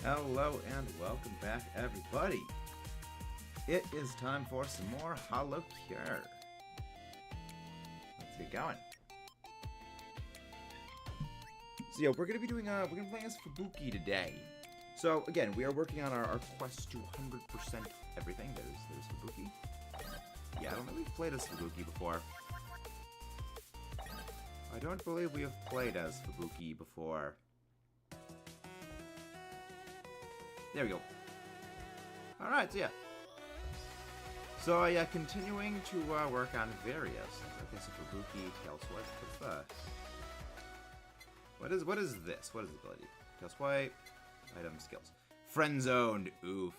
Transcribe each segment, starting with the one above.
Hello and welcome back, everybody. It is time for some more HoloCure. Let's get going. So yeah, we're gonna be playing as Fubuki today. So again, we are working on our quest to 100% everything. There's Fubuki. Yeah, I don't know if we've played as Fubuki before. I don't believe we have played as Fubuki before. There we go. Alright, so yeah. So yeah, continuing to work on various. I guess a Fubuki, tail swipe. What's that? What is this? What is the ability? Tail swipe, item skills. Friend zoned. Oof.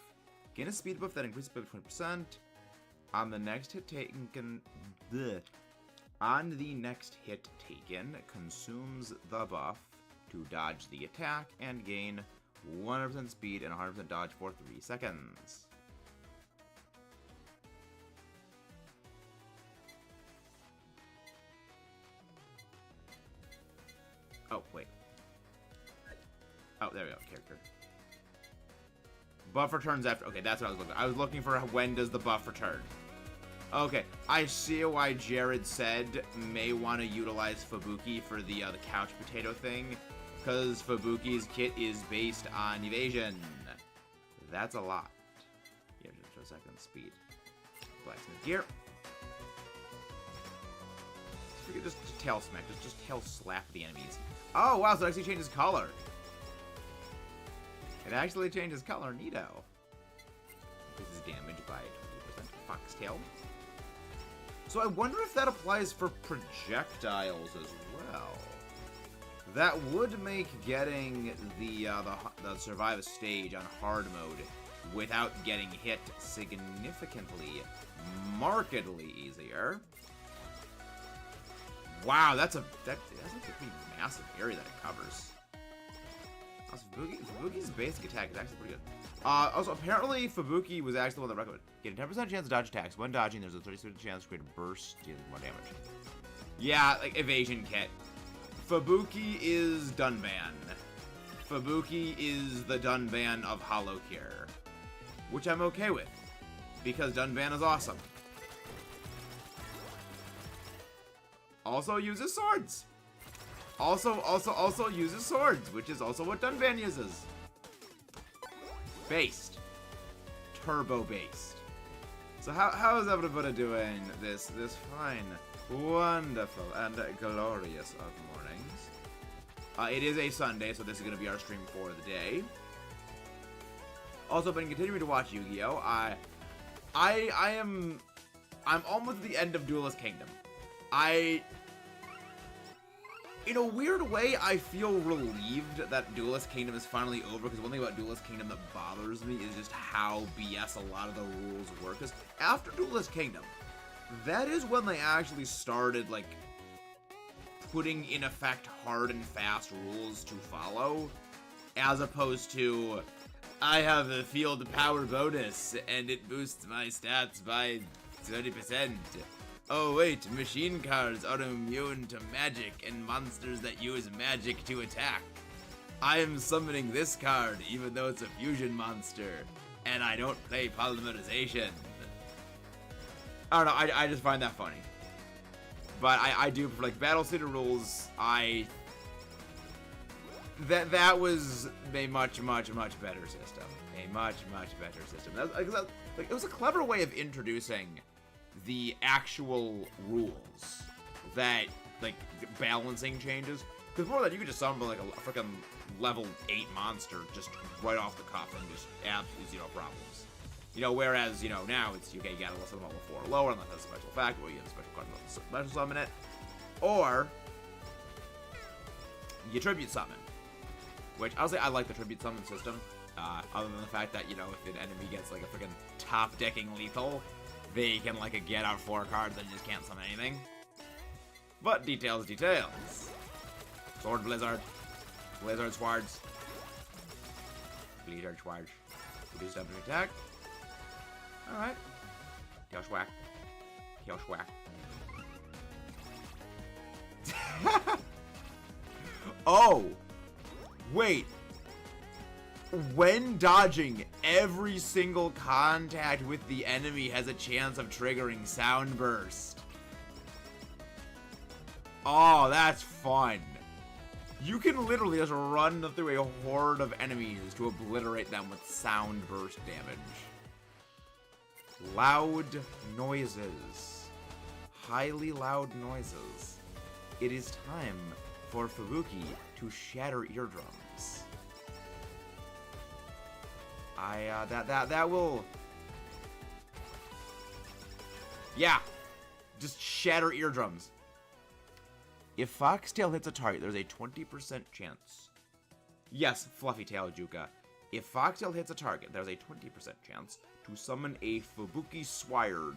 Gain a speed buff that increases by 20%. On the next hit taken, consumes the buff to dodge the attack and gain 100% speed and 100% dodge for 3 seconds. Oh, wait. Oh, there we go. Character. Buff returns after. Okay, that's what I was looking for. I was looking for when does the buff return. Okay, I see why Jared said may want to utilize Fubuki for the couch potato thing. Because Fubuki's kit is based on evasion. That's a lot. Yeah, just for a second. Speed. Blacksmith gear. Just tail smack. Just tail slap the enemies. Oh, wow, so it actually changes color. It actually changes color. Neato. Increases damage by 20%. Foxtail. So I wonder if that applies for projectiles as well. That would make getting the survive a stage on hard mode without getting hit significantly, markedly easier. Wow, that's like a pretty massive area that it covers. Also, Fubuki's basic attack is actually pretty good. Also, apparently Fubuki was actually the one that recommended getting 10% chance to dodge attacks. When dodging, there's a 30% chance to create a burst, dealing more damage. Yeah, like evasion kit. Fubuki is Dunban. Fubuki is the Dunban of HoloCure. Which I'm okay with. Because Dunban is awesome. Also uses swords. Also uses swords, which is also what Dunban uses. Based. Turbo based. So how is everybody doing this fine, wonderful, and glorious of mornings? It is a Sunday, so this is going to be our stream for the day. Also, been continuing to watch Yu-Gi-Oh! I'm almost at the end of Duelist Kingdom. In a weird way, I feel relieved that Duelist Kingdom is finally over, because one thing about Duelist Kingdom that bothers me is just how BS a lot of the rules work. Because after Duelist Kingdom, that is when they actually started, like, putting in effect hard and fast rules to follow, as opposed to, I have a field power bonus, and it boosts my stats by 30%. Oh wait, machine cards are immune to magic and monsters that use magic to attack. I am summoning this card even though it's a fusion monster, and I don't play polymerization. I don't know, I just find that funny. But I do, for like Battle City rules, that was a much better system. A much better system. It was a clever way of introducing the actual rules that, like, balancing changes. Because before that, you could just summon like a freaking level 8 monster just right off the cuff and just absolutely zero problems. You know, whereas, you know, now it's, okay, you gotta summon level 4 or lower, unless that's a special fact, where you get a special card to special summon it. Or you tribute summon. Which, I'll say I like the tribute summon system. Other than the fact that, you know, if an enemy gets, like, a freaking top-decking lethal, they can, like, get out 4 cards and just can't summon anything. But details. Sword Blizzard. Blizzard Swords. Blizzard Swords. Reduce damage attack. Alright. Tail Schwack. Tail Schwack. Oh! Wait. When dodging, every single contact with the enemy has a chance of triggering Sound Burst. Oh, that's fun. You can literally just run through a horde of enemies to obliterate them with Sound Burst damage. Loud noises. Highly loud noises. It is time for Fubuki to shatter eardrums. That will... Yeah! Just shatter eardrums. If Foxtail hits a target, there's a 20% chance. Yes, Fluffy Tail Juka. If Foxtail hits a target, there's a 20% chance to summon a Fubuki Sword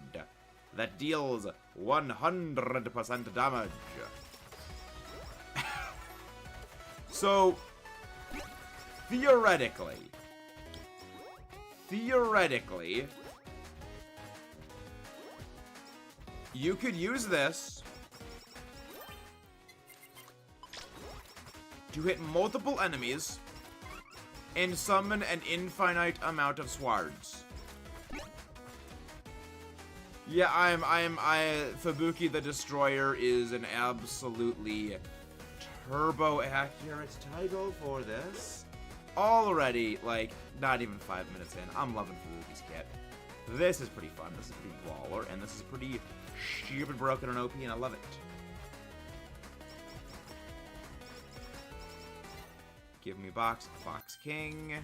that deals 100% damage. So, theoretically, you could use this to hit multiple enemies and summon an infinite amount of swords. Yeah, Fubuki the Destroyer is an absolutely turbo accurate title for this. Already, like, not even 5 minutes in, I'm loving Fubuki's kit. This is pretty fun, this is pretty baller, and this is pretty stupid, broken, and OP, and I love it. Give me box, Fox King.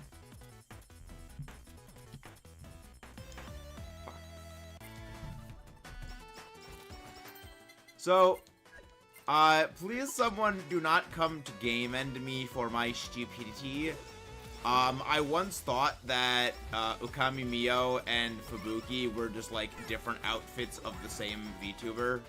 So, please someone do not come to game end me for my stupidity. I once thought that Ukami Mio and Fubuki were just like different outfits of the same VTuber.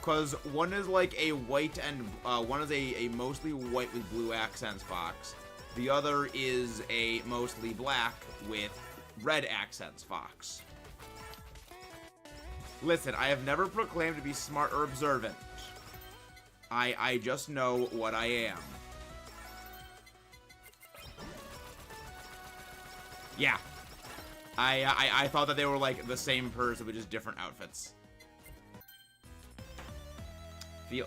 Cause one is like a white and one is a mostly white with blue accents fox. The other is a mostly black with red accents fox. Listen, I have never proclaimed to be smart or observant. I just know what I am. Yeah. I thought that they were like the same person with just different outfits.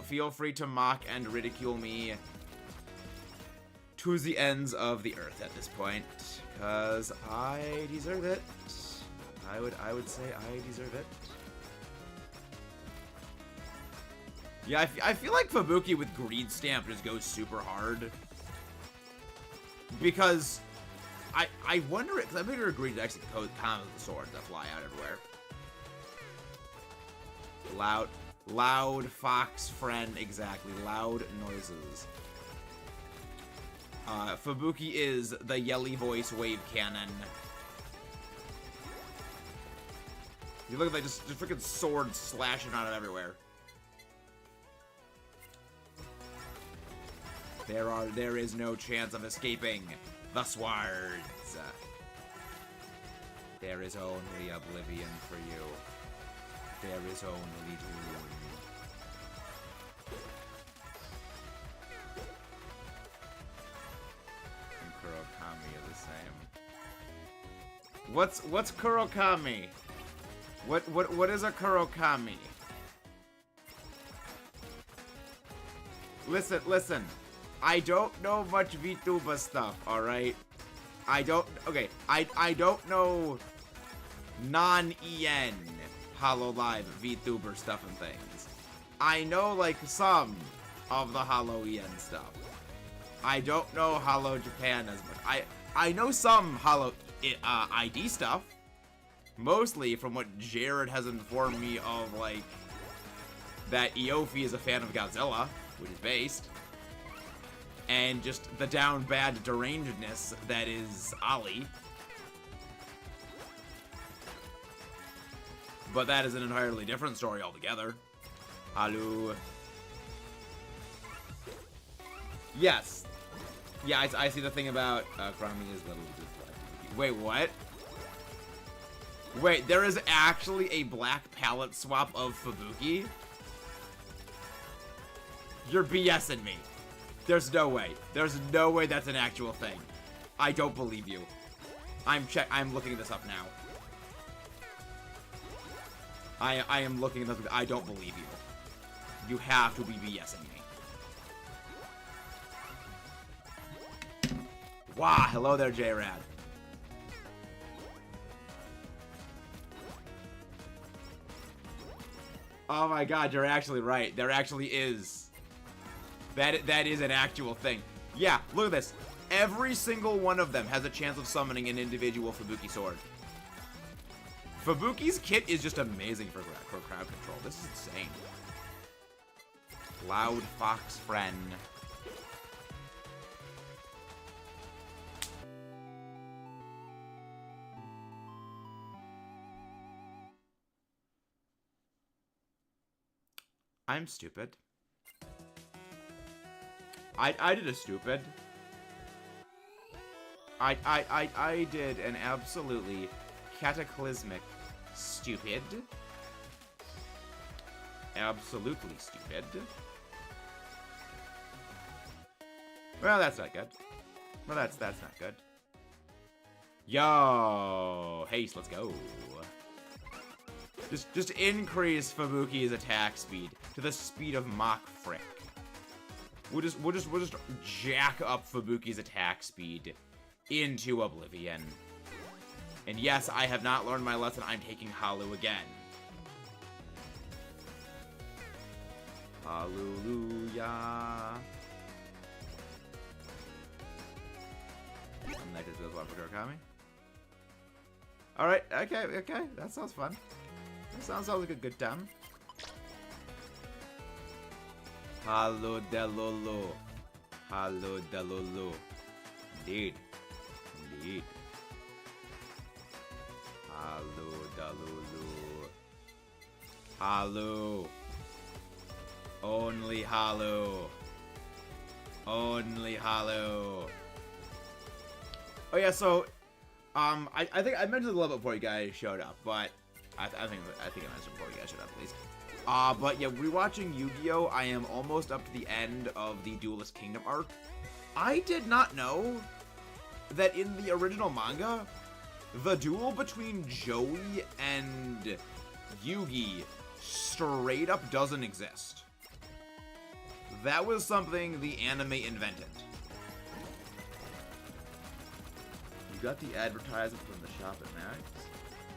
Feel free to mock and ridicule me to the ends of the earth at this point, cause I deserve it. I would say I deserve it. Yeah, I feel like Fubuki with Greed Stamp just goes super hard. Because I wonder, because I figure Greed actually comes with the swords that fly out everywhere. Loud fox friend, exactly. Loud noises. Fubuki is the yelly voice wave cannon. You look at that, just freaking swords slashing out of everywhere. There is no chance of escaping the swords. There is only oblivion for you. There is only doom. And Kurokami are the same. What's Kurokami? What is a Kurokami? Listen. I don't know much VTuber stuff, alright? I don't know non-EN hololive VTuber stuff and things. I know, like, some of the Holo EN stuff. I don't know Holo Japan as much. I know some Holo ID stuff. Mostly from what Jared has informed me of, like, that Eofi is a fan of Godzilla, which is based. And just the down bad derangedness that is Ollie. But that is an entirely different story altogether. Hello. Yes. Yeah, I see the thing about Krami is little. Wait, what? Wait, there is actually a black palette swap of Fubuki? You're BSing me. There's no way. There's no way that's an actual thing. I don't believe you. I'm looking this up now. I am looking this up. I don't believe you. You have to be BSing me. Wow, hello there, J-Rad. Oh my god, you're actually right. There actually is. That is an actual thing. Yeah, look at this. Every single one of them has a chance of summoning an individual Fubuki sword. Fubuki's kit is just amazing for crowd control. This is insane. Loud fox friend. I'm stupid. I did a stupid. I did an absolutely cataclysmic stupid. Absolutely stupid. Well, that's not good. Well, that's not good. Yo, haste, let's go. Just increase Fubuki's attack speed to the speed of Mach Frick. We'll just jack up Fubuki's attack speed into oblivion. And yes, I have not learned my lesson. I'm taking Halu again. Hallelujah. Alright, okay. That sounds fun. That sounds like a good time. Hallo delolo. Hallo delolo. Indeed. Hallo delolo. Hallo. Only Hallo. Only Hallo. Oh yeah, so I think I mentioned it a little bit before you guys showed up, but I think I mentioned before you guys showed up at least. But yeah, rewatching Yu-Gi-Oh! I am almost up to the end of the Duelist Kingdom arc. I did not know that in the original manga, the duel between Joey and Yugi straight up doesn't exist. That was something the anime invented. You got the advertisement from the shop at Max?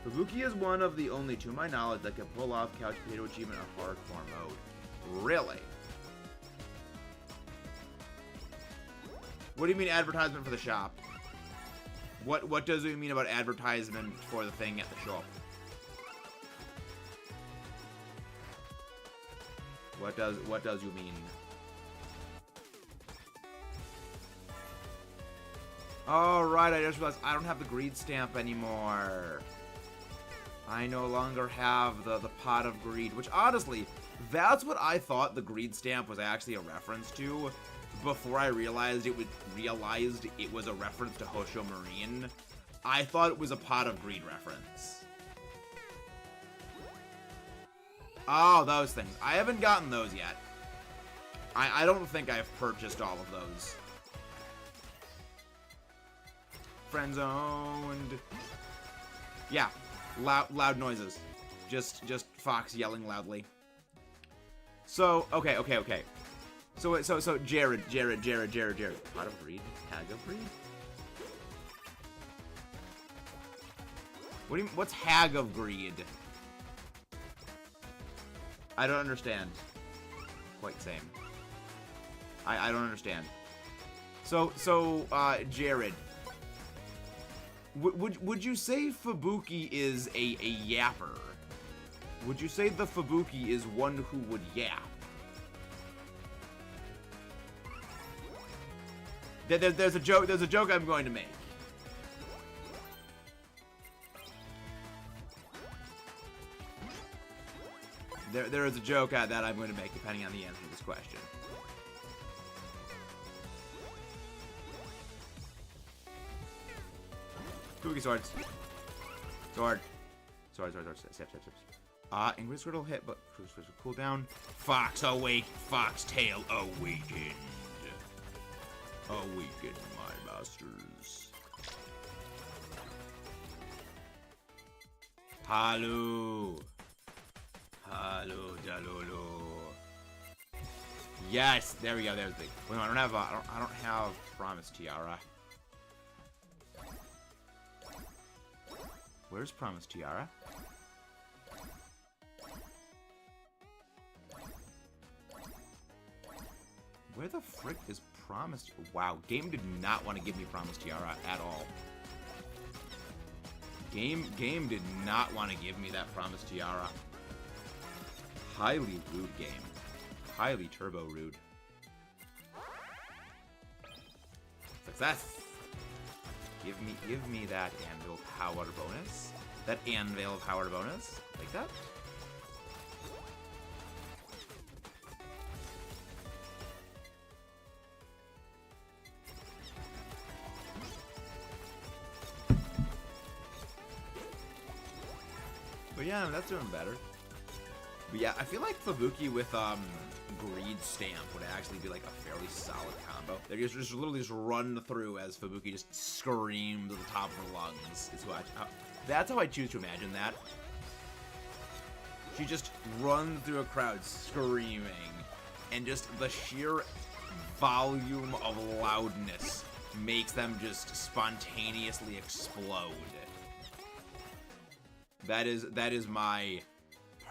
Fubuki is one of the only, to my knowledge, that can pull off Couch Potato Achievement in hardcore mode. Really? What do you mean advertisement for the shop? What does it mean about advertisement for the thing at the shop? What does you mean? Oh, right, I just realized I don't have the greed stamp anymore. I no longer have the pot of greed, which honestly, that's what I thought the greed stamp was actually a reference to before I realized it was a reference to Hosho Marine. I thought it was a pot of greed reference. Oh, those things. I haven't gotten those yet. I don't think I've purchased all of those. Friend zoned. Yeah, loud noises. Just Fox yelling loudly. So, okay. So Jared. Pot of greed? Hag of greed? What do you mean, what's Hag of greed? I don't understand. Quite same. I don't understand. So Jared. Would you say Fubuki is a yapper? Would you say the Fubuki is one who would yap? There's a joke I'm going to make. There is a joke that I'm going to make depending on the answer to this question. Fubuki swords. Sword. Steps. Increase critical hit, but cruise will cool down. Fox awake. Foxtail awakened. Awaken, my masters. Halu. Halu Jalulu. Yes, there we go. There's the. Wait, no, I don't have Promise Tiara. Where's Promise Tiara? Where the frick is Promise? Wow, game did not want to give me Promise Tiara at all. Game did not want to give me that Promise Tiara. Highly rude game. Highly turbo rude. Success! Give me that anvil power bonus. That anvil power bonus. Like that. But yeah, that's doing better. But yeah, I feel like Fubuki with Greed Stamp would actually be like a fairly solid combo. They just literally just run through as Fubuki just screams at the top of her lungs. That's how I choose to imagine that. She just runs through a crowd screaming, and just the sheer volume of loudness makes them just spontaneously explode. That is my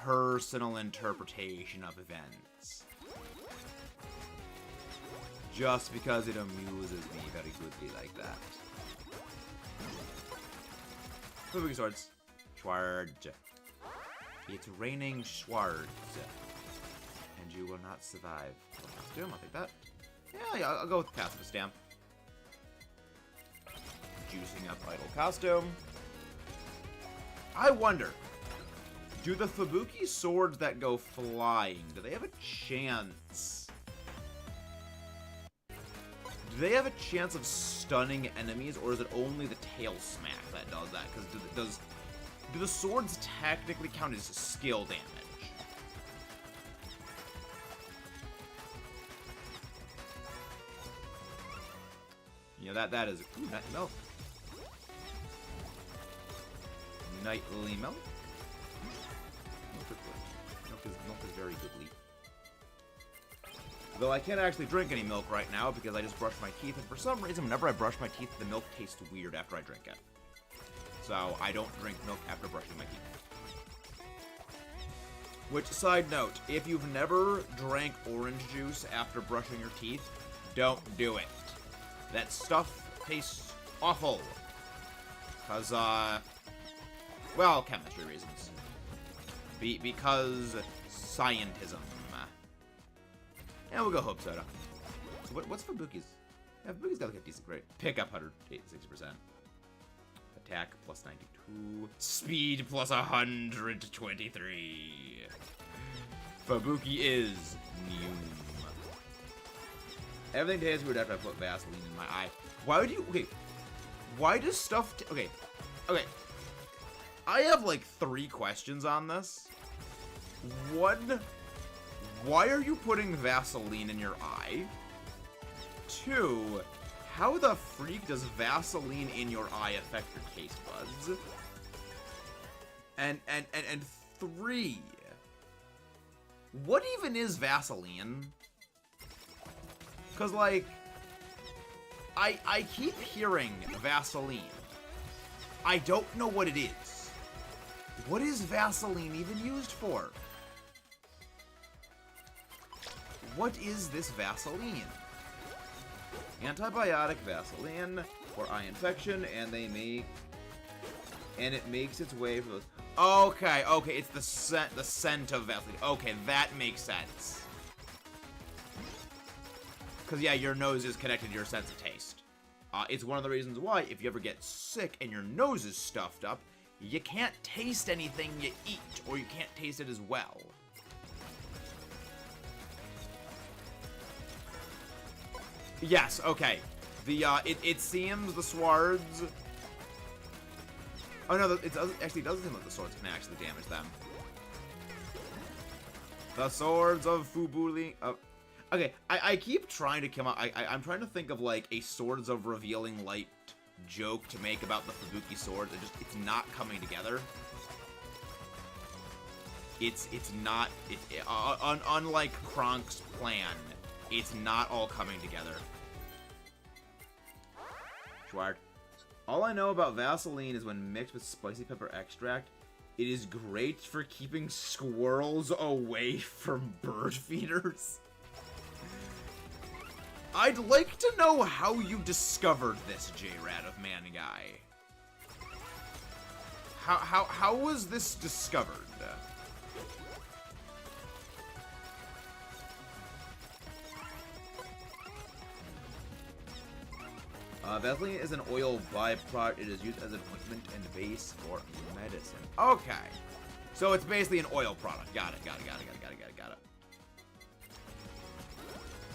personal interpretation of events. Just because it amuses me very goodly like that. Moving swords. Schwarz. It's raining Schwarz. And you will not survive. Costume, I'll take that. Yeah, I'll go with passive stamp. Juicing up idle costume. I wonder, do the Fubuki swords that go flying, do they have a chance? Do they have a chance of stunning enemies, or is it only the tail smack that does that? Because do the swords technically count as skill damage? You know, that is a cool night milk. Nightly milk. Milk is very goodly. Though I can't actually drink any milk right now because I just brushed my teeth, and for some reason, whenever I brush my teeth, the milk tastes weird after I drink it. So I don't drink milk after brushing my teeth. Which, side note, if you've never drank orange juice after brushing your teeth, don't do it. That stuff tastes awful. Because, well, chemistry reasons. Because scientism. Yeah, we'll go Hope Soda. So what's Fubuki's? Yeah, Fubuki's got like a decent grade. Pickup 160%. Attack plus 92. Speed plus 123. Fubuki is Neum. Everything tastes weird after I put Vaseline in my eye. Why would you? Okay. Why does stuff? Okay. I have like 3 questions on this. 1, why are you putting Vaseline in your eye? 2, how the freak does Vaseline in your eye affect your taste buds? And 3, what even is Vaseline? Cause like, I keep hearing Vaseline. I don't know what it is. What is Vaseline even used for? What is this Vaseline? Antibiotic Vaseline for eye infection, and it makes its way for those. Okay, it's the scent of Vaseline. Okay, that makes sense. Because yeah, your nose is connected to your sense of taste. It's one of the reasons why if you ever get sick and your nose is stuffed up, you can't taste anything you eat, or you can't taste it as well. Yes, okay. It seems the swords. Oh no, it actually doesn't seem like the swords can actually damage them. The swords of Fubuki. Okay, I keep trying to come up. I'm trying to think of like a Swords of Revealing Light joke to make about the Fubuki swords. It's not coming together. it's not, unlike Kronk's plan, it's not all coming together. Schwart. All I know about Vaseline is when mixed with spicy pepper extract, it is great for keeping squirrels away from bird feeders. I'd like to know how you discovered this, J-Rat of Man Guy. How was this discovered? Vaseline is an oil byproduct. It is used as an ointment and base for medicine. Okay. So it's basically an oil product. Got it.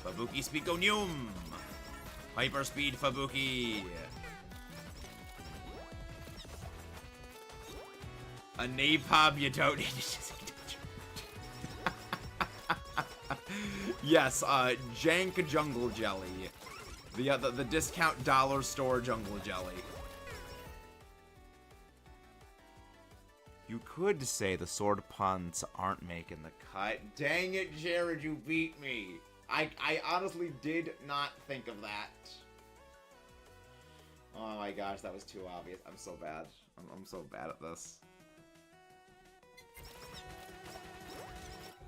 Fubuki Speakonium! Hyperspeed Fubuki! A napalm you don't need to Yes, Jank Jungle Jelly. The discount dollar store jungle jelly. You could say the sword puns aren't making the cut. Dang it, Jared, you beat me. I honestly did not think of that. Oh my gosh, that was too obvious. I'm so bad. I'm so bad at this.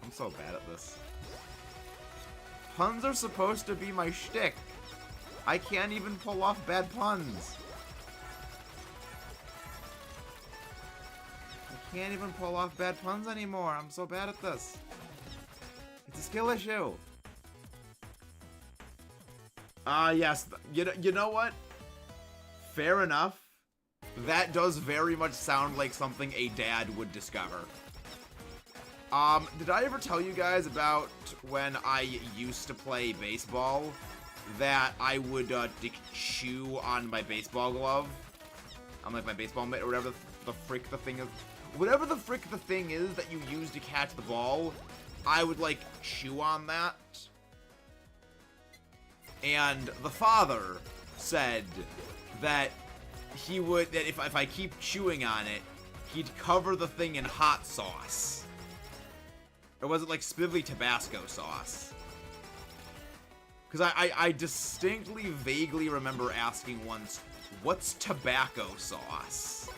I'm so bad at this. Puns are supposed to be my shtick. I can't even pull off bad puns. I can't even pull off bad puns anymore. I'm so bad at this. It's a skill issue. Yes. You know what? Fair enough. That does very much sound like something a dad would discover. Did I ever tell you guys about when I used to play baseball? That I would chew on my baseball glove, on like my baseball mitt or whatever the frick the thing is. Whatever the frick the thing is that you use to catch the ball, I would like chew on that. And the father said that he would, that if I keep chewing on it, he'd cover the thing in hot sauce. Or was it like specifically Tabasco sauce? Because I distinctly, vaguely remember asking once, what's tobacco sauce?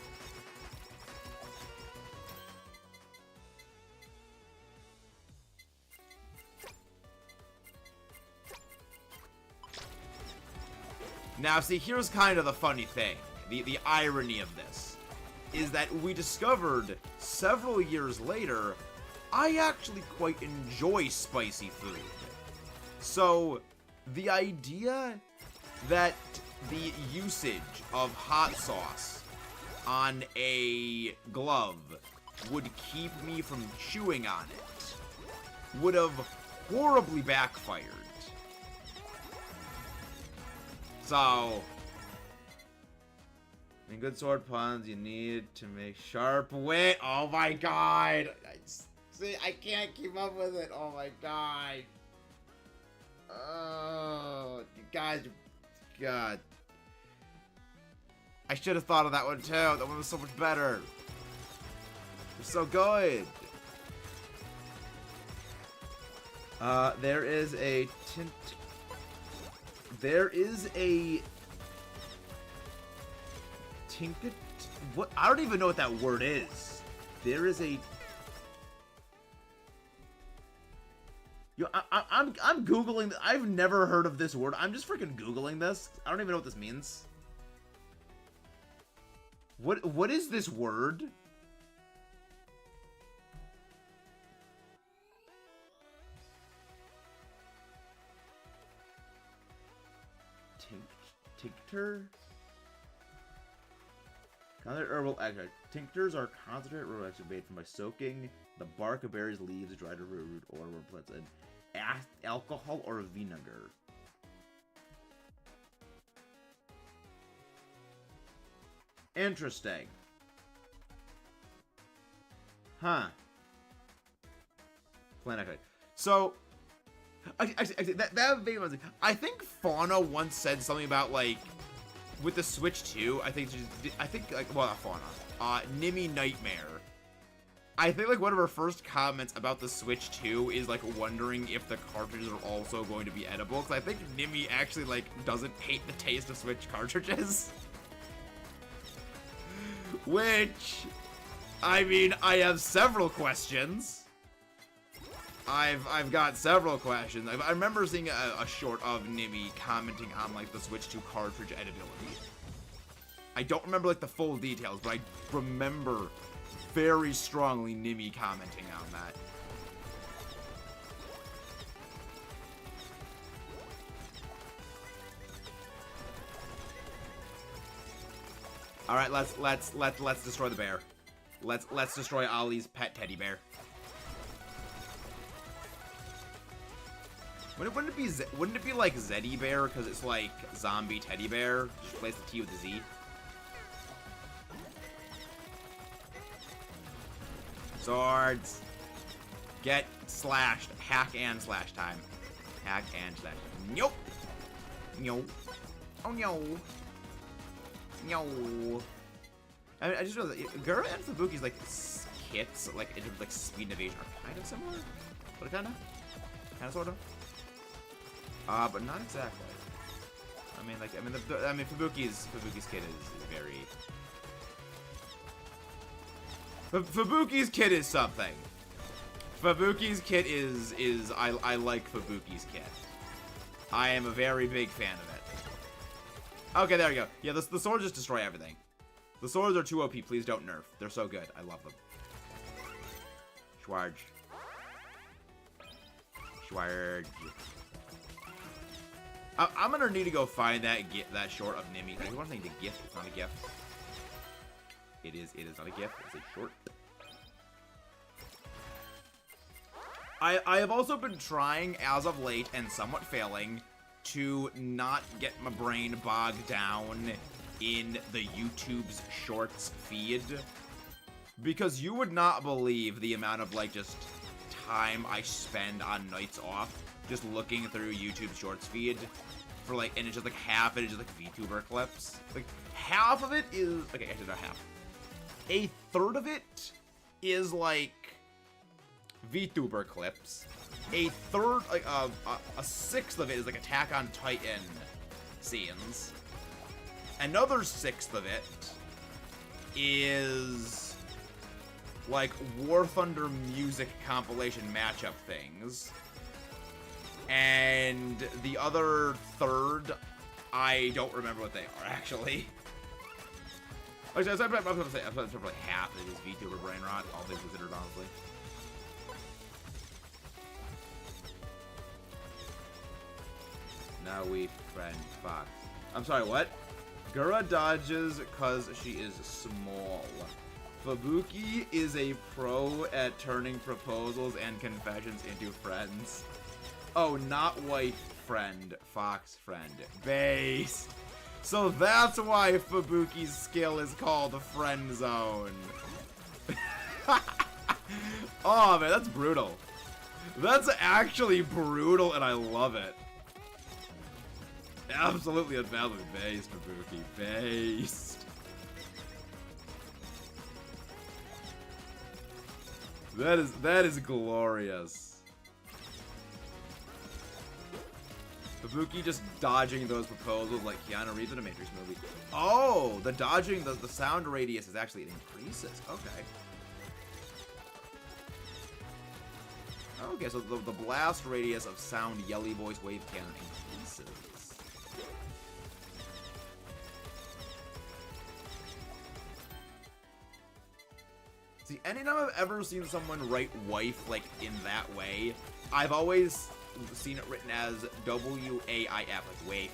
Now, see, here's kind of the funny thing. The irony of this is that we discovered several years later, I actually quite enjoy spicy food. So the idea that the usage of hot sauce on a glove would keep me from chewing on it would have horribly backfired. So, in good sword puns, you need to make sharp wit. Oh my god! See, I can't keep up with it. Oh my god. Oh, you guys, God. I should have thought of that one too. That one was so much better. It's so good. There is a tinket. What? I don't even know what that word is. There is a. Yo, I'm Googling. I've never heard of this word. I'm just freaking Googling this. I don't even know what this means. What is this word? Tincture? Concentrated herbal extract. Tinctures are concentrated herbal extract made from by soaking the bark of berries, leaves, dried root, or plants in alcohol or vinegar. Interesting. Huh. Plant extract. So, I think Fauna once said something about like with the Switch 2. I think like, well, not Fauna. Nimmy Nightmare. I think, like, one of her first comments about the Switch 2 is, like, wondering if the cartridges are also going to be edible. Because I think Nimi actually, like, doesn't hate the taste of Switch cartridges. Which, I mean, I have several questions. I've got several questions. I remember seeing a short of Nimi commenting on, like, the Switch 2 cartridge edibility. I don't remember, like, the full details, but I remember very strongly Nimi commenting on that. All right, let's destroy the bear. Let's destroy Ollie's pet teddy bear. Wouldn't it be like Zeddy Bear because it's like zombie teddy bear? Just replace the T with the Z. Swords. Get slashed. Hack and slash time. Hack and slash. Nope. No. Oh no. No. I just realized Gura and Fubuki's like kits, like in terms of like speed and evasion, are kind of similar. But kind of, sort of. But not exactly. I mean, Fubuki's kit is very. Fubuki's kit is something. Fubuki's kit is I like Fubuki's kit. I am a very big fan of it. Okay, there we go. Yeah, the swords just destroy everything. The swords are too OP. Please don't nerf. They're so good. I love them. Schwarge. Schwarge. I'm gonna need to go find that short of Nimi. I want to think the gift. It's not a gift. It is not a gift. It's a short. I have also been trying, as of late, and somewhat failing, to not get my brain bogged down in the YouTube's Shorts feed. Because you would not believe the amount of, like, just time I spend on nights off just looking through YouTube's Shorts feed. For, like, and it's just, like, half of it is just, like, VTuber clips. Like, half of it is... Okay, actually, not half. A third of it is, like, VTuber clips. A third, like, a sixth of it is, like, Attack on Titan scenes. Another sixth of it is, like, War Thunder music compilation matchup things. And the other third, I don't remember what they are, actually. Actually, I'm going to say probably half of it is VTuber Brainrot, all things considered, honestly. Now we friend Fox. I'm sorry, what? Gura dodges because she is small. Fubuki is a pro at turning proposals and confessions into friends. Oh, not wife friend, Fox friend. Based. So that's why Fubuki's skill is called Friend Zone. Oh man, that's brutal. That's actually brutal and I love it. Absolutely unfathomably based, Fubuki. Based. That is glorious. Fubuki just dodging those proposals like Keanu Reeves in a Matrix movie. Oh, the dodging, the sound radius is actually, it increases. Okay. Okay, so the blast radius of sound Yelly Voice Wave Cannon increases. See, anytime I've ever seen someone write wife, like, in that way, I've always seen it written as W-A-I-F, like waif.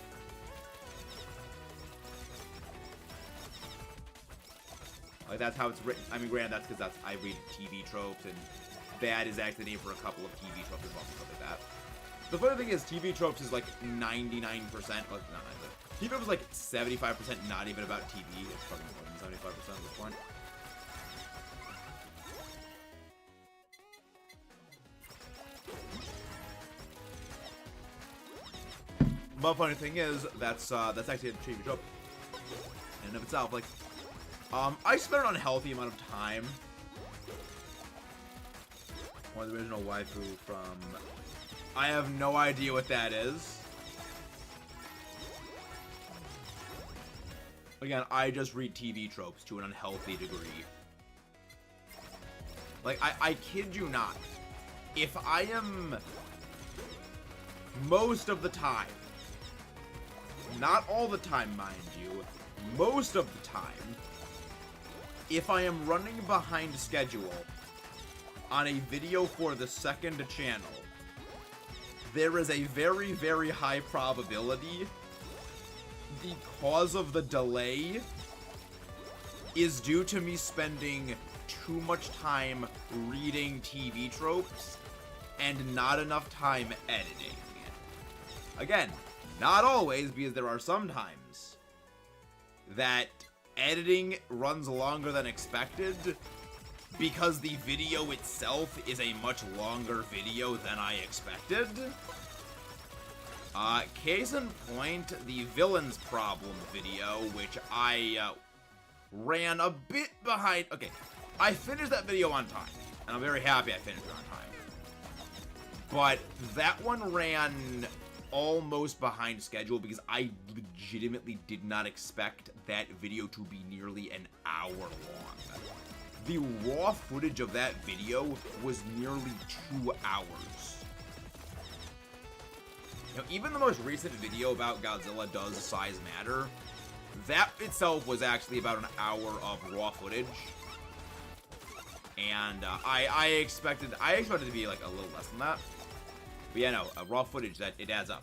Like, that's how it's written. I mean, granted, that's because I read TV tropes, and that is actually the name for a couple of TV tropes as well, stuff like that. The funny thing is, TV tropes is like 99%, like, not 99%. TV tropes is like 75% not even about TV. It's fucking more than 75% at this point. But funny thing is, that's actually a TV trope in and of itself. Like, I spent an unhealthy amount of time Or the original waifu from... I have no idea what that is. Again, I just read TV tropes to an unhealthy degree. Like, I kid you not. If I am... most of the time, not all the time, mind you, most of the time, if I am running behind schedule on a video for the second channel, there is a very, very high probability the cause of the delay is due to me spending too much time reading TV tropes and not enough time editing. Again, not always, because there are some times that editing runs longer than expected because the video itself is a much longer video than I expected. Case in point, the Villains Problem video, which I ran a bit behind. Okay, I finished that video on time, and I'm very happy I finished it on time. But that one ran almost behind schedule because I legitimately did not expect that video to be nearly an hour long. The raw footage of that video was nearly 2 hours. Now, even the most recent video about Godzilla Does Size Matter, that itself was actually about an hour of raw footage. And I expected it to be like a little less than that. But yeah, no, raw footage, that it adds up.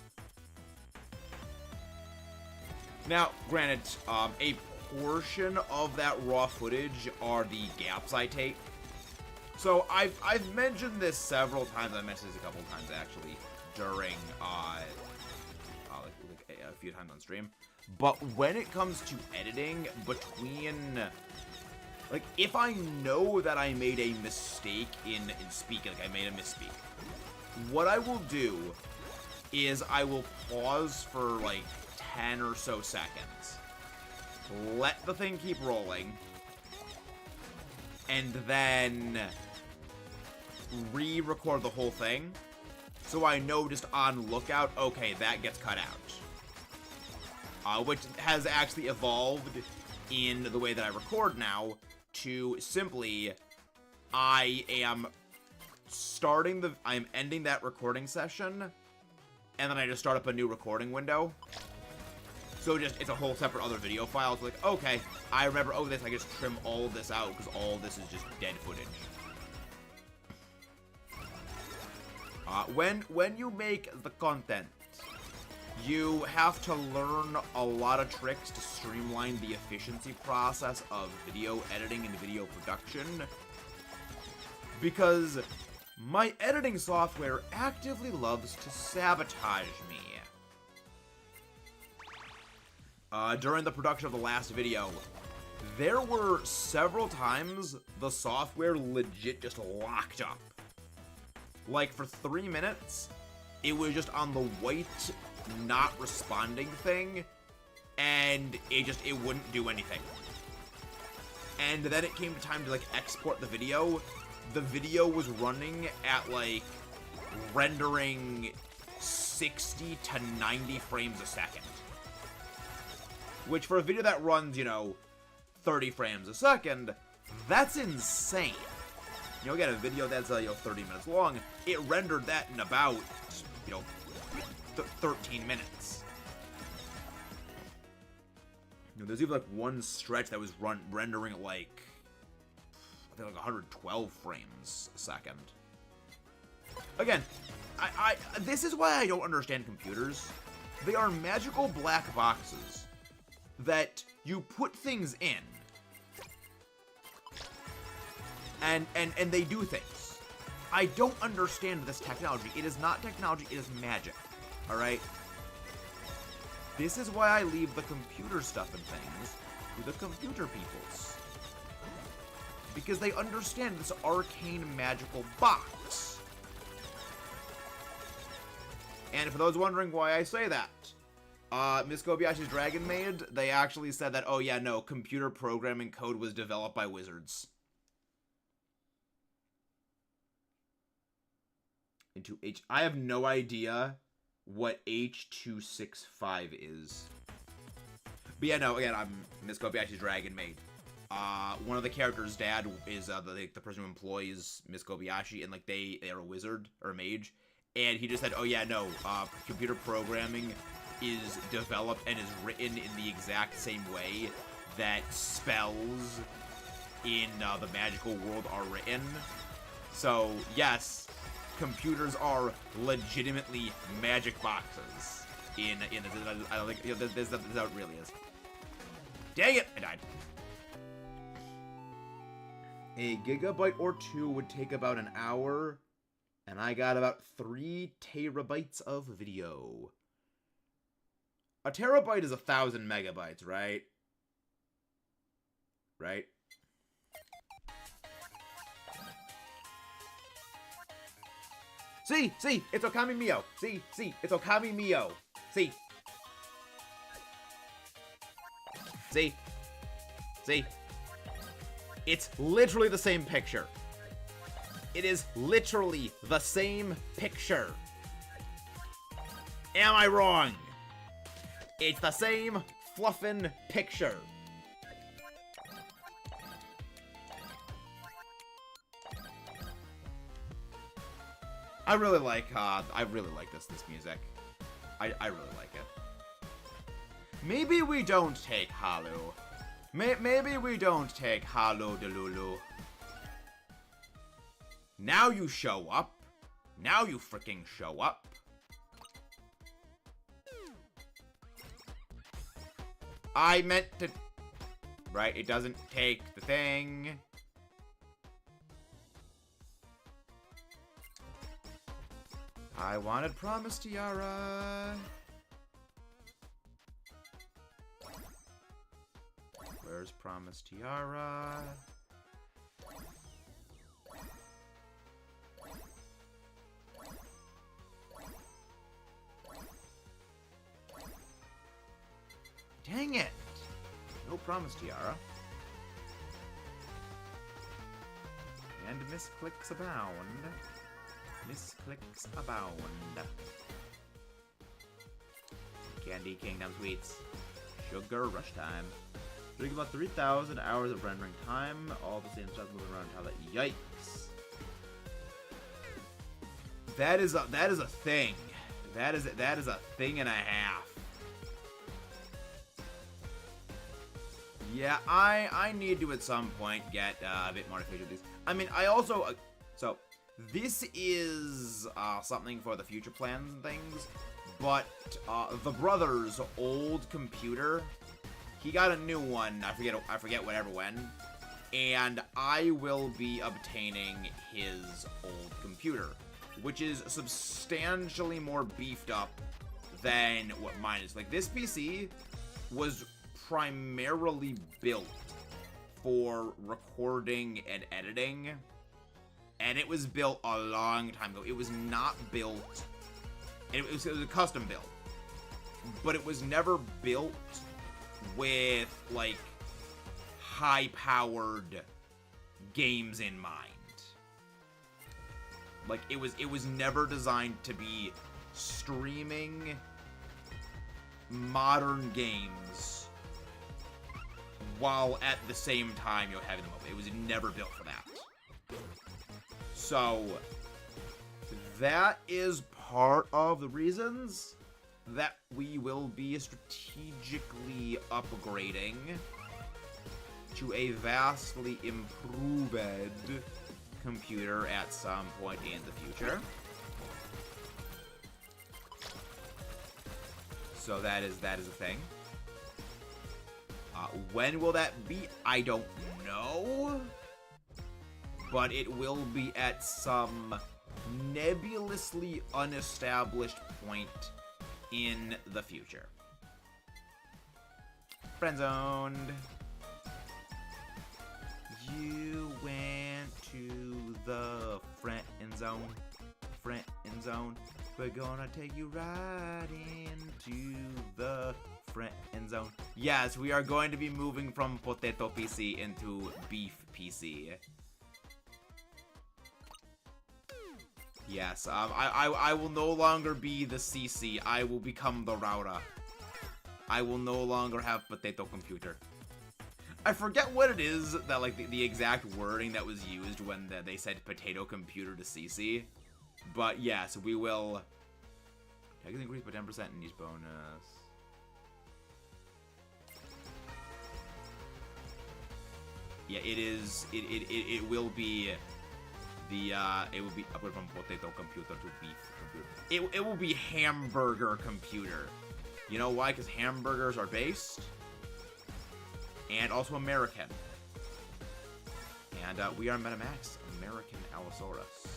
Now, granted, a portion of that raw footage are the gaps I take. So I've mentioned this several times. I mentioned this a couple times actually during a few times on stream. But when it comes to editing, between like if I know that I made a mistake in speaking, like I made a misspeak, what I will do is I will pause for like 10 or so seconds, let the thing keep rolling, and then re-record the whole thing, so I know just on lookout, okay, that gets cut out. Which has actually evolved in the way that I record now to simply, I'm ending that recording session, and then I just start up a new recording window. So it's a whole separate other video file. So like, okay, I remember, oh, I just trim all of this out because all of this is just dead footage. When you make the content, you have to learn a lot of tricks to streamline the efficiency process of video editing and video production. Because my editing software actively loves to sabotage me. During the production of the last video, there were several times the software legit just locked up. Like, for 3 minutes, it was just on the white not responding thing, and it wouldn't do anything. And then it came to time to, like, export the video. The video was running at, like, rendering 60 to 90 frames a second. Which, for a video that runs, 30 frames a second, that's insane. Again, a video that's, 30 minutes long, it rendered that in about, 13 minutes. There's even, like, one stretch that was rendering, like, I think, like, 112 frames a second. Again, this is why I don't understand computers. They are magical black boxes that you put things in, and they do things. I don't understand this technology. It is not technology, it is magic. Alright? This is why I leave the computer stuff and things to the computer peoples. Because they understand this arcane magical box. And for those wondering why I say that, Miss Kobayashi's Dragon Maid, they actually said that, oh yeah, no, computer programming code was developed by wizards. into H. I have no idea what H265 is. But yeah, no, again, I'm Miss Kobayashi's Dragon Maid. One of the characters' dad is the person who employs Miss Kobayashi, and like they are a wizard or a mage, and he just said, "Oh yeah, no, computer programming is developed and is written in the exact same way that spells in the magical world are written. So yes, computers are legitimately magic boxes in this. I don't think this how it really is. Dang it, I died." A gigabyte or 2 would take about an hour, and I got about 3 terabytes of video. A terabyte is 1,000 megabytes, right? Right? See, it's Okami Mio. See, it's Okami Mio. See. It's literally the same picture. It is literally the same picture. Am I wrong? It's the same fluffin' picture. I really like this music. I really like it. Maybe we don't take Halu. Maybe we don't take Halu Delulu. Now you show up. Now you freaking show up. I meant to... Right, it doesn't take the thing. I wanted Promise Tiara. Where's Promise Tiara? Dang it! No Promise Tiara. And misclicks abound. Misclicks abound. Candy Kingdom Sweets. Sugar Rush Time. Doing about 3,000 hours of rendering time. All the same stuff moving around how that. Yikes. That is a thing. That is a thing and a half. Yeah, I need to at some point get a bit more efficient with these. I mean, I also so this is something for the future plans and things, but the brother's old computer, he got a new one. I forget whatever when, and I will be obtaining his old computer, which is substantially more beefed up than what mine is. Like, this PC was primarily built for recording and editing, and it was built a long time ago. It was not built, it was a custom build, but it was never built with like high-powered games in mind. Like, it was never designed to be streaming modern games while at the same time you're having them open. It was never built for that. So that is part of the reasons that we will be strategically upgrading to a vastly improved computer at some point in the future. So that is a thing. When will that be? I don't know. But it will be at some nebulously unestablished point in the future. Friendzoned. You went to the friend zone. Friend zone. We're gonna take you right into the friend zone. Yes, we are going to be moving from Potato PC into Beef PC. Yes, I will no longer be the CC. I will become the router. I will no longer have potato computer. I forget what it is that, like, the exact wording that was used when they said potato computer to CC. But yes, we will. Tax increase by 10% in each bonus. Yeah, it is. It will be the it will be upward from potato computer to beef computer. It will be hamburger computer. You know why? Because hamburgers are based and also American. And we are MetaMax, American Allosaurus.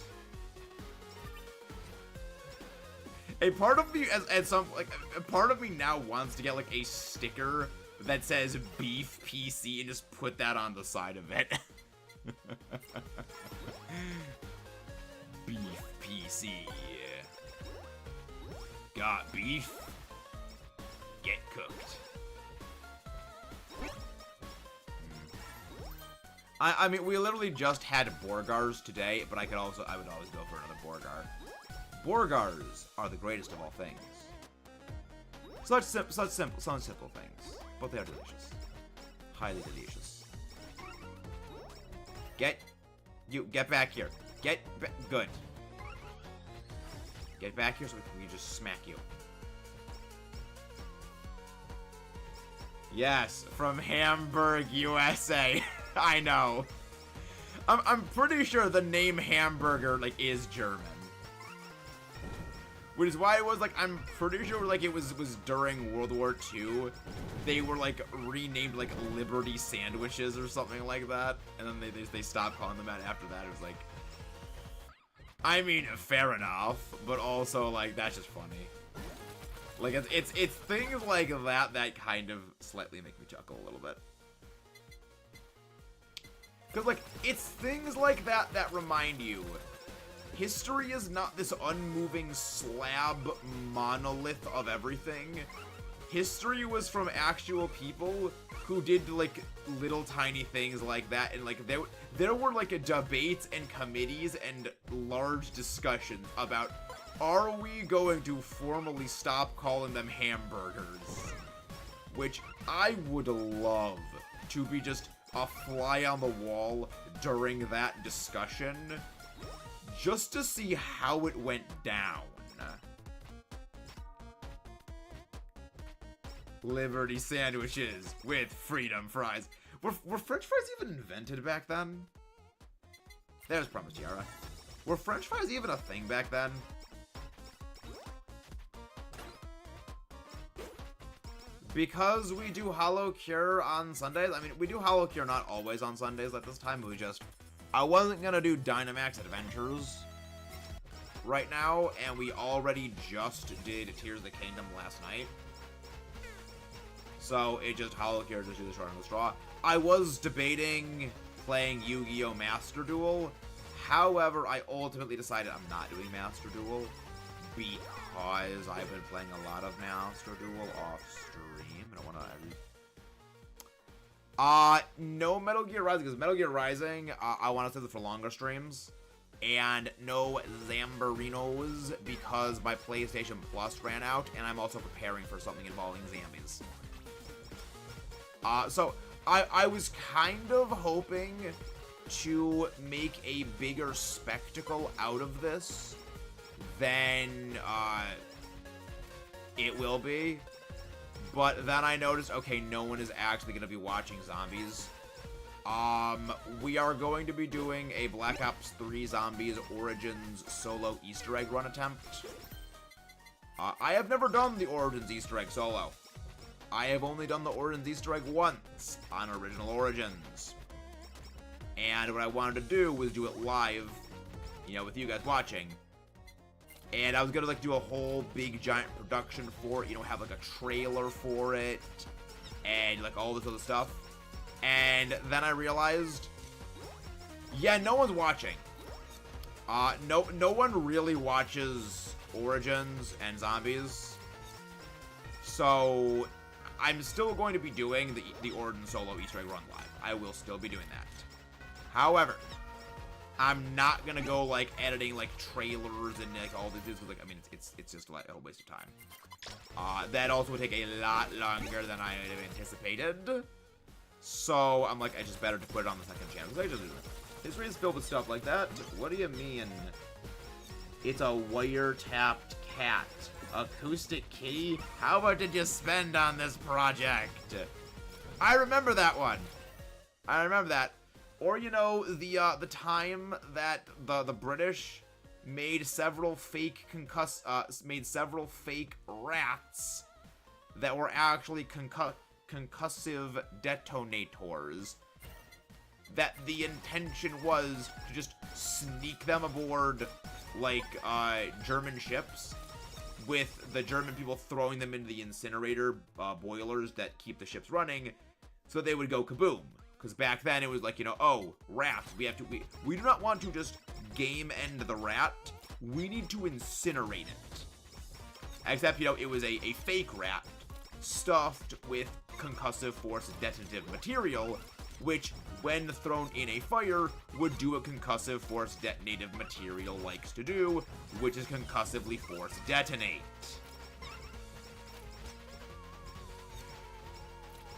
A part of me, a part of me now wants to get like a sticker that says Beef PC and just put that on the side of it. Beef PC. Got beef? Get cooked. I mean, we literally just had Borgars today, but I would always go for another Borgar. Borgars are the greatest of all things. Such simple things, but they are delicious. Highly delicious. Get back here. Good. Get back here so we can just smack you. Yes, from Hamburg, USA. I know. I'm pretty sure the name Hamburger, like, is German. Which is why it was, like, I'm pretty sure, like, it was during World War II. They were, like, renamed, like, Liberty Sandwiches or something like that. And then they stopped calling them that after that. It was like, I mean, fair enough. But also, like, that's just funny. Like, it's things like that kind of slightly make me chuckle a little bit. Because, like, it's things like that remind you, history is not this unmoving slab monolith of everything. History was from actual people who did, like, little tiny things like that. And, like, there were, like, debates and committees and large discussions about, are we going to formally stop calling them hamburgers? Which I would love to be just a fly on the wall during that discussion, just to see how it went down. Liberty sandwiches with freedom fries. Were French fries even invented back then? There's Promise Tiara. Were French fries even a thing back then? Because we do HoloCure on Sundays. I mean, we do HoloCure not always on Sundays at this time, but I wasn't gonna do Dynamax Adventures right now, and we already just did Tears of the Kingdom last night. So it just HoloCure just do the short on the straw. I was debating playing Yu-Gi-Oh! Master Duel. However, I ultimately decided I'm not doing Master Duel because I've been playing a lot of Master Duel off stream. I don't want to. No Metal Gear Rising, because Metal Gear Rising, I want to save it for longer streams. And no Zambarinos, because my PlayStation Plus ran out, and I'm also preparing for something involving zombies. So I was kind of hoping to make a bigger spectacle out of this than it will be. But then I noticed, okay, no one is actually going to be watching zombies. We are going to be doing a Black Ops 3 Zombies Origins solo Easter egg run attempt. I have never done the Origins Easter egg solo. I have only done the Origins Easter egg once on Original Origins. And what I wanted to do was do it live, you know, with you guys watching. And I was gonna, like, do a whole big giant production for it, you know, have, like, a trailer for it, and, like, all this other stuff. And then I realized, yeah, no one's watching. No one really watches Origins and Zombies. So I'm still going to be doing the Origin solo Easter egg run live. I will still be doing that. However, I'm not gonna go, like, editing, like, trailers and, like, all these things, like, I mean, it's just, like, a waste of time. That also would take a lot longer than I had anticipated. So, I'm like, I just better to put it on the second channel. Because history is filled with stuff like that. What do you mean? It's a wiretapped cat. Acoustic key? How much did you spend on this project? I remember that one. I remember that. Or, you know, the time that the British made several fake rats that were actually concussive detonators. That the intention was to just sneak them aboard, like, German ships, with the German people throwing them into the incinerator boilers that keep the ships running, so they would go kaboom. Because back then it was like, you know, oh, rats, we do not want to just game end the rat, we need to incinerate it. Except, you know, it was a fake rat stuffed with concussive force detonative material, which, when thrown in a fire, would do what concussive force detonative material likes to do, which is concussively force detonate.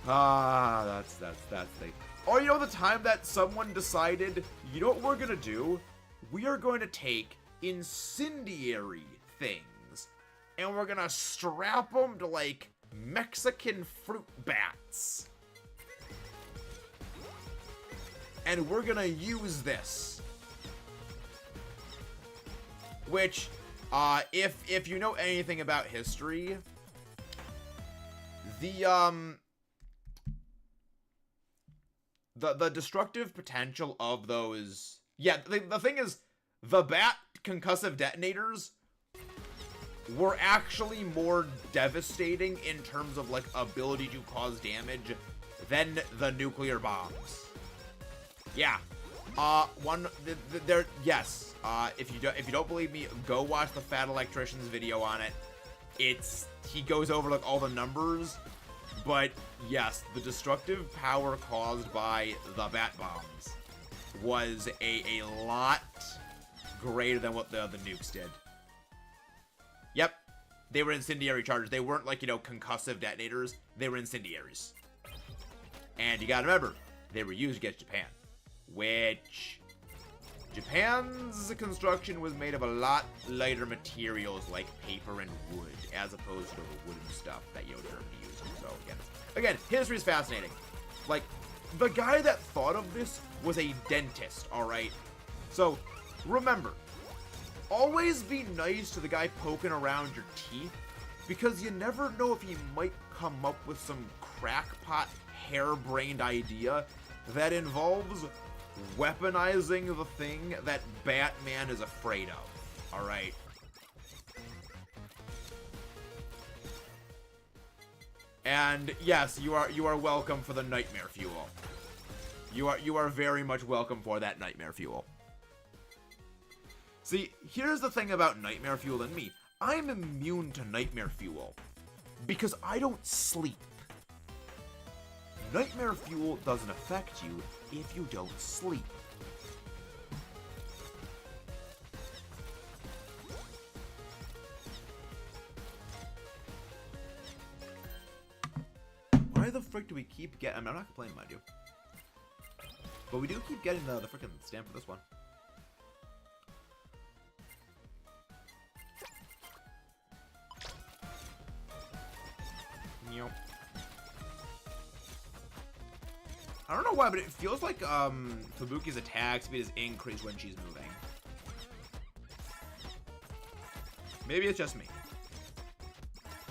That's the... Or, you know, the time that someone decided, you know what we're gonna do? We are going to take incendiary things, and we're gonna strap them to, like, Mexican fruit bats. And we're gonna use this. Which, if you know anything about history, the destructive potential of those... Yeah, the thing is, the bat concussive detonators were actually more devastating in terms of, like, ability to cause damage than the nuclear bombs. Yeah. Yes. If you don't believe me, go watch the Fat Electrician's video on it. He goes over, like, all the numbers, but yes, the destructive power caused by the bat bombs was a lot greater than what the nukes did. Yep. They were incendiary charges. They weren't, like, you know, concussive detonators. They were incendiaries. And you gotta remember, they were used against Japan. Which, Japan's construction was made of a lot lighter materials like paper and wood, as opposed to the wooden stuff that, you know, Germany used. So, again, history is fascinating. Like, the guy that thought of this was a dentist, alright? So, remember, always be nice to the guy poking around your teeth, because you never know if he might come up with some crackpot, harebrained idea that involves weaponizing the thing that Batman is afraid of. Alright? And yes, you are welcome for the nightmare fuel. You are very much welcome for that nightmare fuel. See, here's the thing about nightmare fuel and me. I'm immune to nightmare fuel because I don't sleep. Nightmare fuel doesn't affect you if you don't sleep. Why the frick do we keep getting... I mean, I'm not complaining, mind you. But we do keep getting the frickin' stamp for this one. Yep. I don't know why, but it feels like Fubuki's attack speed is increased when she's moving. Maybe it's just me.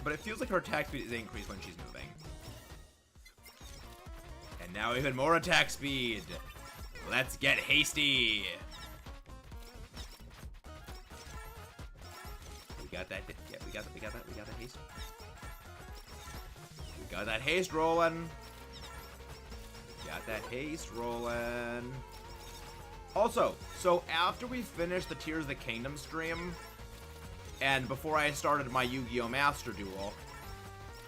But it feels like her attack speed is increased when she's moving. And now even more attack speed. Let's get hasty. We got that. Yeah, we got that haste. We got that haste rolling. Got that haste rolling. Also, so after we finished the Tears of the Kingdom stream, and before I started my Yu-Gi-Oh! Master Duel,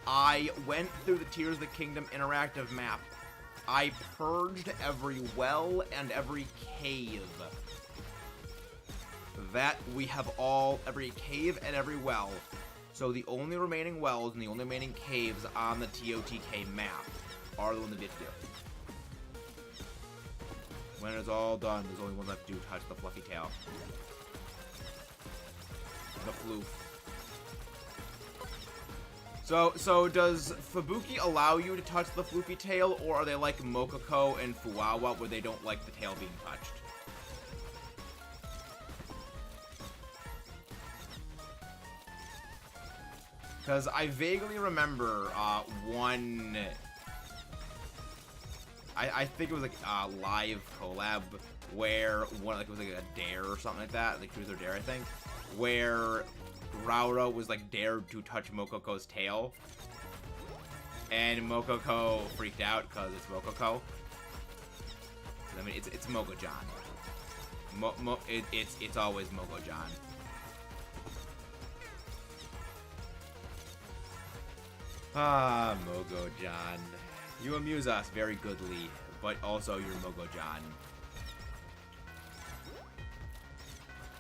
I went through the Tears of the Kingdom interactive map. I purged every well and every cave that we have every cave and every well. So the only remaining wells and the only remaining caves on the TOTK map are the ones that we have to do. When it's all done, there's only one left to do, touch the fluffy tail. The floof. So does Fubuki allow you to touch the floofy tail, or are they like Mokoko and Fuwawa where they don't like the tail being touched? Because I vaguely remember one... I think it was like a live collab where one, like, it was like a dare or something like that, like Truth or Dare, I think, where Raura was like dared to touch Mokoko's tail, and Mokoko freaked out because it's Mokoko. I mean, it's Moko-John. It's always Moko-John. Ah, Mogo-John. You amuse us very goodly, but also you're Mogo-John.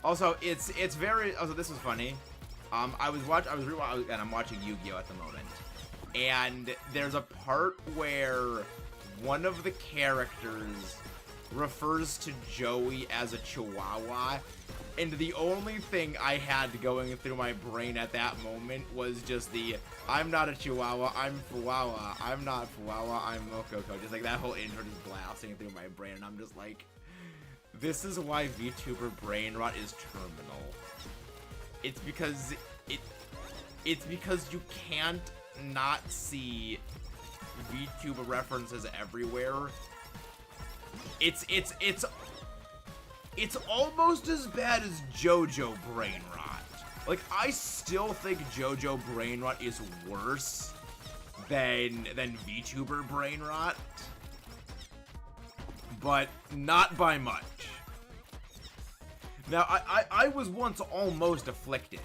Also, it's very. Also, this is funny. And I'm watching Yu-Gi-Oh at the moment, and there's a part where one of the characters refers to Joey as a Chihuahua, and the only thing I had going through my brain at that moment was just the, I'm not a Chihuahua, I'm Fuwawa, I'm not Fuwawa, I'm Mokoko. Just like that whole intro just blasting through my brain, and I'm just like, this is why VTuber Brainrot is terminal. It's because you can't not see VTuber references everywhere. It's almost as bad as JoJo Brainrot. Like, I still think JoJo Brainrot is worse than VTuber Brainrot, but not by much. Now, I was once almost afflicted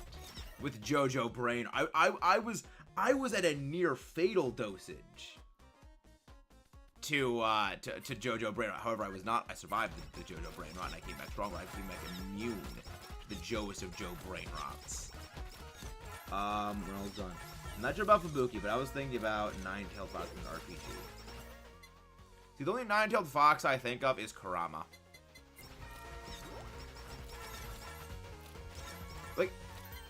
with JoJo Brain. I was at a near fatal dosage to JoJo Brainrot. However, I was not. I survived the JoJo Brainrot, and I came back stronger. I came back immune to the Joest of Joe Brainrots. We're all done. I'm not sure about Fubuki, but I was thinking about Nine-Tailed Fox in the RPG. See, the only Nine-Tailed Fox I think of is Kurama.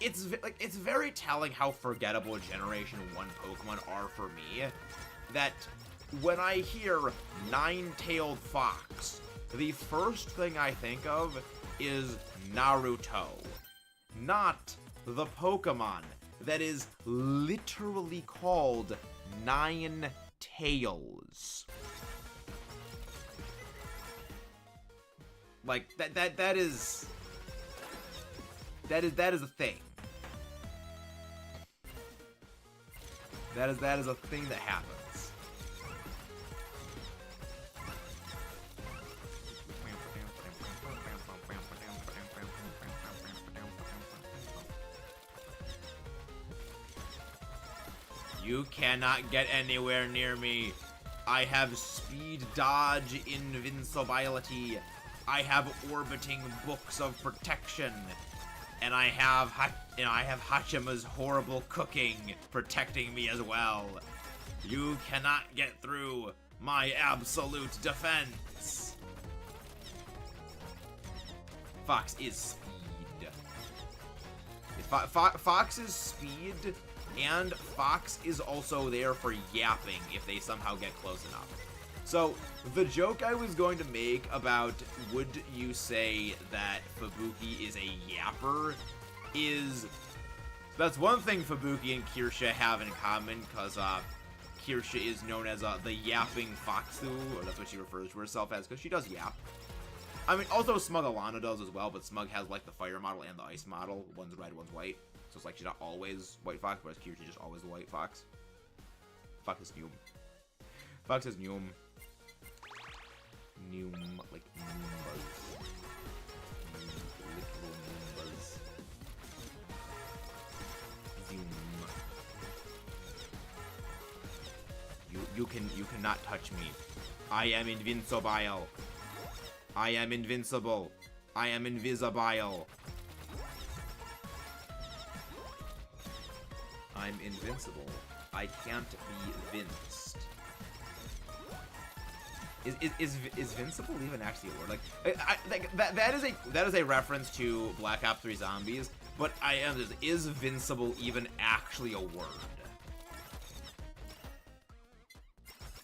It's very telling how forgettable Generation 1 Pokemon are for me, that when I hear Nine-Tailed Fox, the first thing I think of is Naruto, not the Pokemon that is literally called Nine Tails. Like, that is a thing. That is a thing that happens. You cannot get anywhere near me. I have speed, dodge, invincibility. I have orbiting books of protection. And I have Hachima's horrible cooking protecting me as well. You cannot get through my absolute defense. Fox is speed. Fox is speed, and Fox is also there for yapping if they somehow get close enough. So, the joke I was going to make about would you say that Fubuki is a yapper is... That's one thing Fubuki and Kirsha have in common, because Kirsha is known as the yapping Foxu, or that's what she refers to herself as, because she does yap. I mean, also Smug Alana does as well, but Smug has like the fire model and the ice model. One's red, one's white. So it's like she's not always white fox, whereas Kirsha just always the white fox. Fox is Noom. Fox is Noom. Noom, like Noombas. Literal Noombas. Zoom. You cannot touch me. I am invincible. I am invincible. I am invisible. I'm invincible. I can't be vinced. Is vincible even actually a word? Like, that is a reference to Black Ops 3 Zombies, but is vincible even actually a word?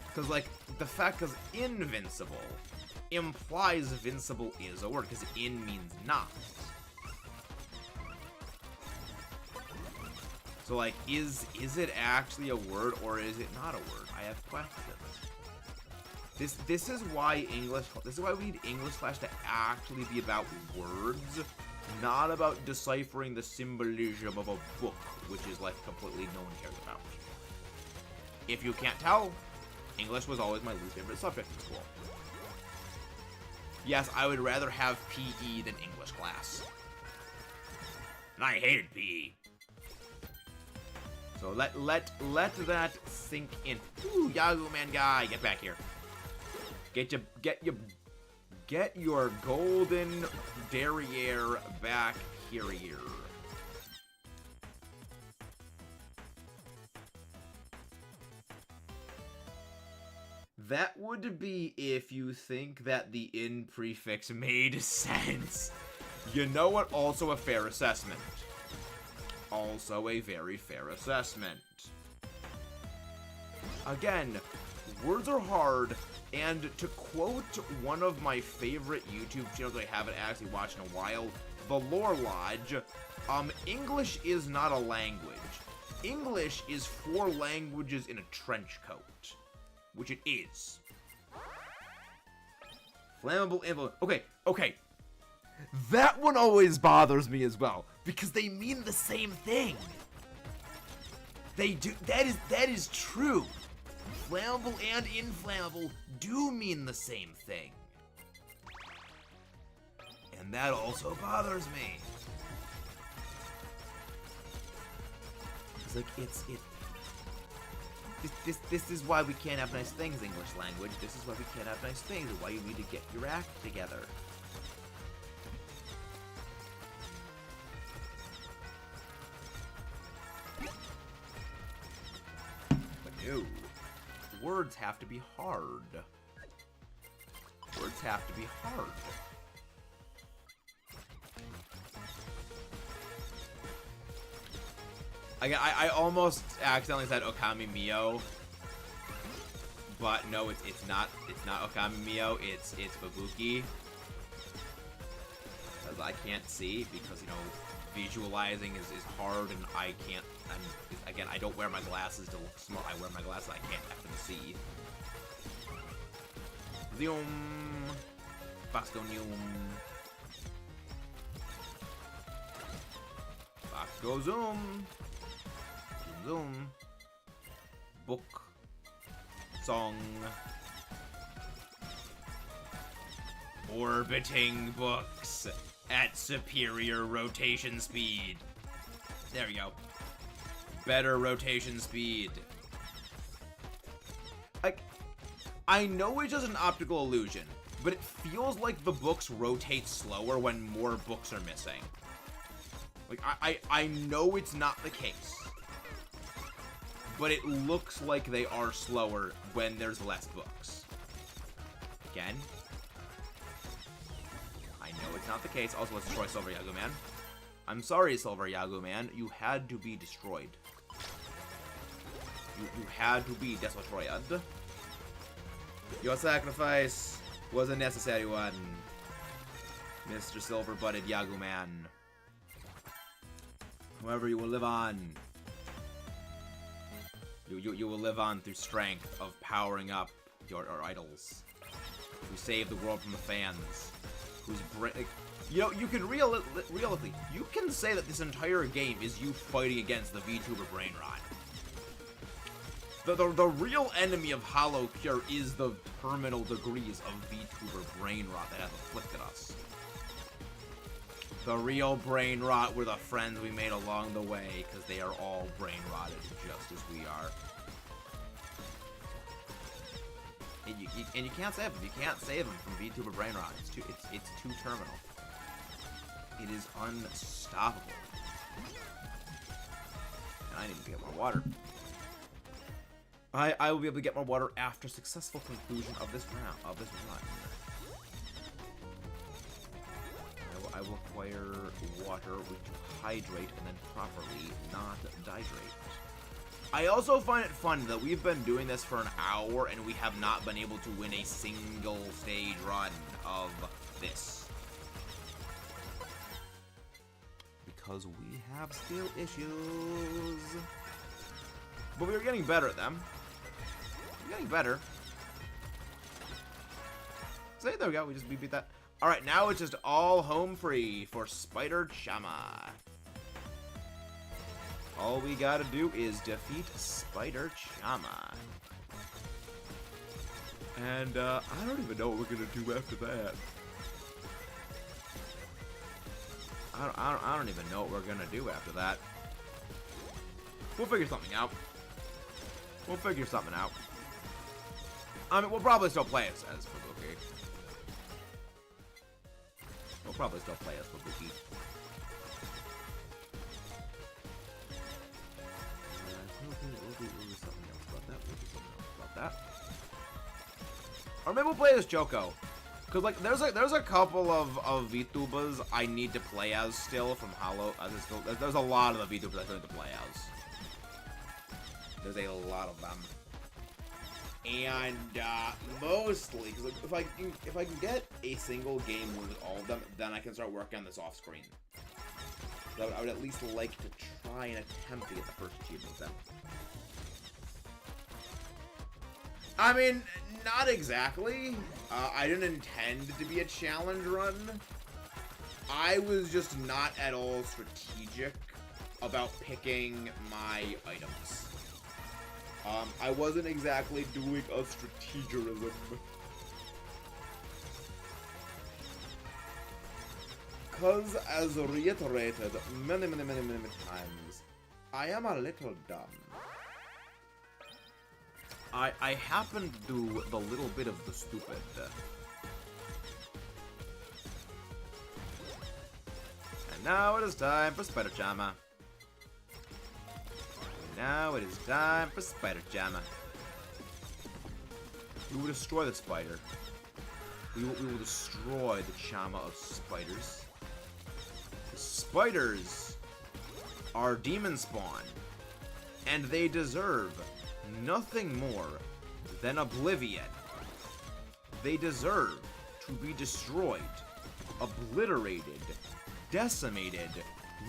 Because, like, the fact, because invincible implies vincible is a word, because in means not. So, like, is it actually a word, or is it not a word? I have questions. This is why we need English class to actually be about words, not about deciphering the symbolism of a book, which is, like, completely no one cares about. If you can't tell, English was always my least favorite subject in school. Yes, I would rather have PE than English class. And I hated PE. So let that sink in. Ooh, Yahoo Man guy, get back here. Get your golden derriere back here. That would be if you think that the in prefix made sense. You know what? Also a fair assessment. Also a very fair assessment. Again, words are hard, and to quote one of my favorite YouTube channels I haven't actually watched in a while, The Lore Lodge, English is not a language. English is 4 languages in a trench coat. Which it is. Flammable influence. Okay. That one always bothers me as well, because they mean the same thing. They do. That is true. Flammable and inflammable do mean the same thing. And that also bothers me. It's like, This is why we can't have nice things, English language. This is why we can't have nice things. Why you need to get your act together. But no. Words have to be hard. Words have to be hard. I almost accidentally said Okami Mio, but no, it's not Okami Mio. It's Fubuki, because I can't see, because, you know, visualizing is hard, and I can't. And again, I don't wear my glasses to look smart. I wear my glasses. I can't effing see. Zoom, Basconium, Basco Zoom. Zoom. Book. Song. Orbiting books at superior rotation speed. There we go. Better rotation speed. I know it's just an optical illusion, but it feels like the books rotate slower when more books are missing. Like, I know it's not the case, but it looks like they are slower when there's less books. Again, I know it's not the case. Also, let's destroy Silver Yagoo Man. I'm sorry, Silver Yagoo Man. You had to be destroyed. You had to be destroyed. Your sacrifice was a necessary one, Mr. Silver-Butted Yagoo Man. However, you will live on. You will live on through strength of powering up your idols, who save the world from the fans, whose brain. You know, you can realistically, you can say that this entire game is you fighting against the VTuber Brainrot. The real enemy of HoloCure is the terminal degrees of VTuber Brainrot that have afflicted us. The real brain rot were the friends we made along the way, because they are all brain rotted just as we are. And you can't save them. You can't save them from VTuber brain rot. It's too terminal. It is unstoppable. And I need to get more water. I will be able to get more water after successful conclusion of this round, of this run. I will acquire water to hydrate and then properly not dehydrate. I also find it fun that we've been doing this for an hour and we have not been able to win a single stage run of this. Because we have skill issues. But we are getting better at them. We're getting better. So there we go, we beat that. Alright, now it's just all home free for Spider Chama. All we gotta do is defeat Spider Chama. And, I don't even know what we're gonna do after that. I don't even know what we're gonna do after that. We'll figure something out. We'll figure something out. I mean, we'll probably still play as Fubuki. We'll probably still play as Fubuki. We'll do something else about that. We'll do something else about that. Or maybe we'll play as Choco. Cause like there's a couple of VTubers I need to play as still from there's a lot of the VTubers I still need to play as. There's a lot of them. And mostly, cause like, if I can get a single game win with all of them, then I can start working on this off screen. So I would at least like to try and attempt to get the first achievement then. I mean, not exactly. I didn't intend to be a challenge run. I was just not at all strategic about picking my items. I wasn't exactly doing a strategerism. Because, as reiterated many times, I am a little dumb. I happen to do the little bit of the stupid. And now it is time for Spider Chama. Now it is time for Spider Chama. We will destroy the spider. We will destroy the Chama of spiders. The spiders are demon spawn, and they deserve nothing more than oblivion. They deserve to be destroyed, obliterated, decimated,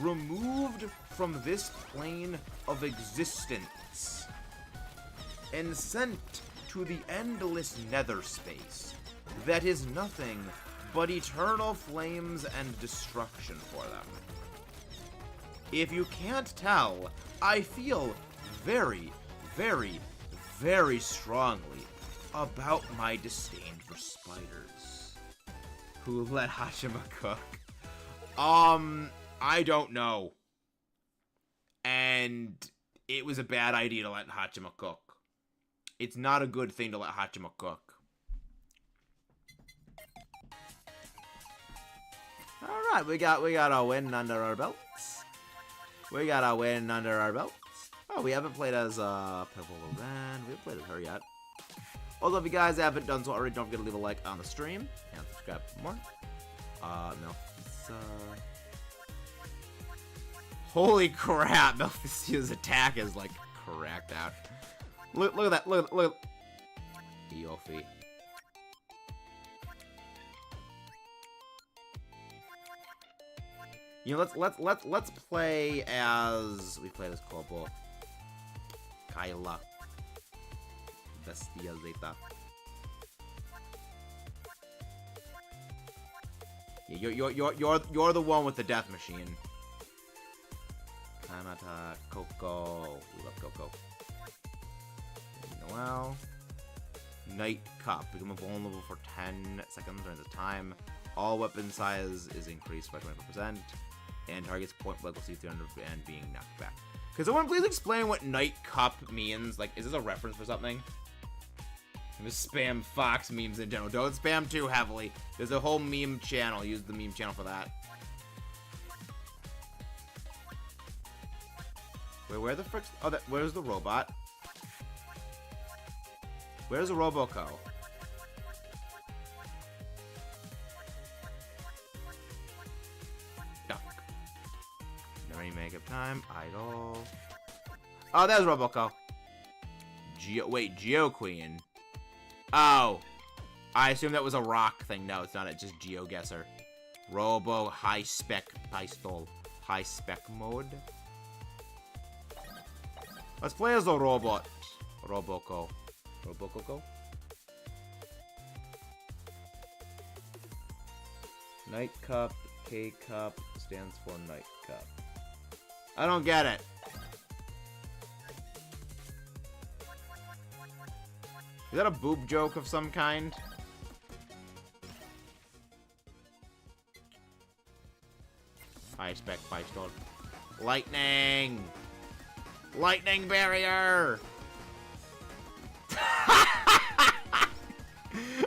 removed from this plane of existence, and sent to the endless nether space that is nothing but eternal flames and destruction for them. If you can't tell, I feel very, very, very strongly about my disdain for spiders. Who let Hachima cook? I don't know. And it was a bad idea to let Hachima cook. It's not a good thing to let Hachima cook. Alright, we got a win under our belts. We got a win under our belts. Oh, we haven't played as Pebble Loran. We haven't played as her yet. Also, if you guys haven't done so already, don't forget to leave a like on the stream and subscribe for more. No. Holy crap, Mephisto's attack is like cracked out. Look at that, look. Yofi. You know, let's play as we played as Kobo. Kyla. Bestia Zeta. Yeah, you're the one with the death machine. Kanata, Coco. We love Coco. Noel. Night Cup. Become vulnerable for 10 seconds during the time. All weapon size is increased by 25%. And targets point blank will see 300 and being knocked back. Could someone please explain what Night Cup means? Like, is this a reference for something? Just spam Fox memes in general. Don't spam too heavily. There's a whole meme channel. Use the meme channel for that. Wait, where the frick's... Oh, where's the robot? Where's the Roboco? Duck. No makeup time. Idol. Oh, there's Roboco. Wait, Geo Queen. Oh. I assume that was a rock thing. No, it's not. It's just GeoGuessr. Robo high spec pistol. High spec mode. Let's play as a robot. Roboco. Robococo? Night Cup, K Cup stands for Night Cup. I don't get it. Is that a boob joke of some kind? High spec pistol. Lightning! Lightning barrier!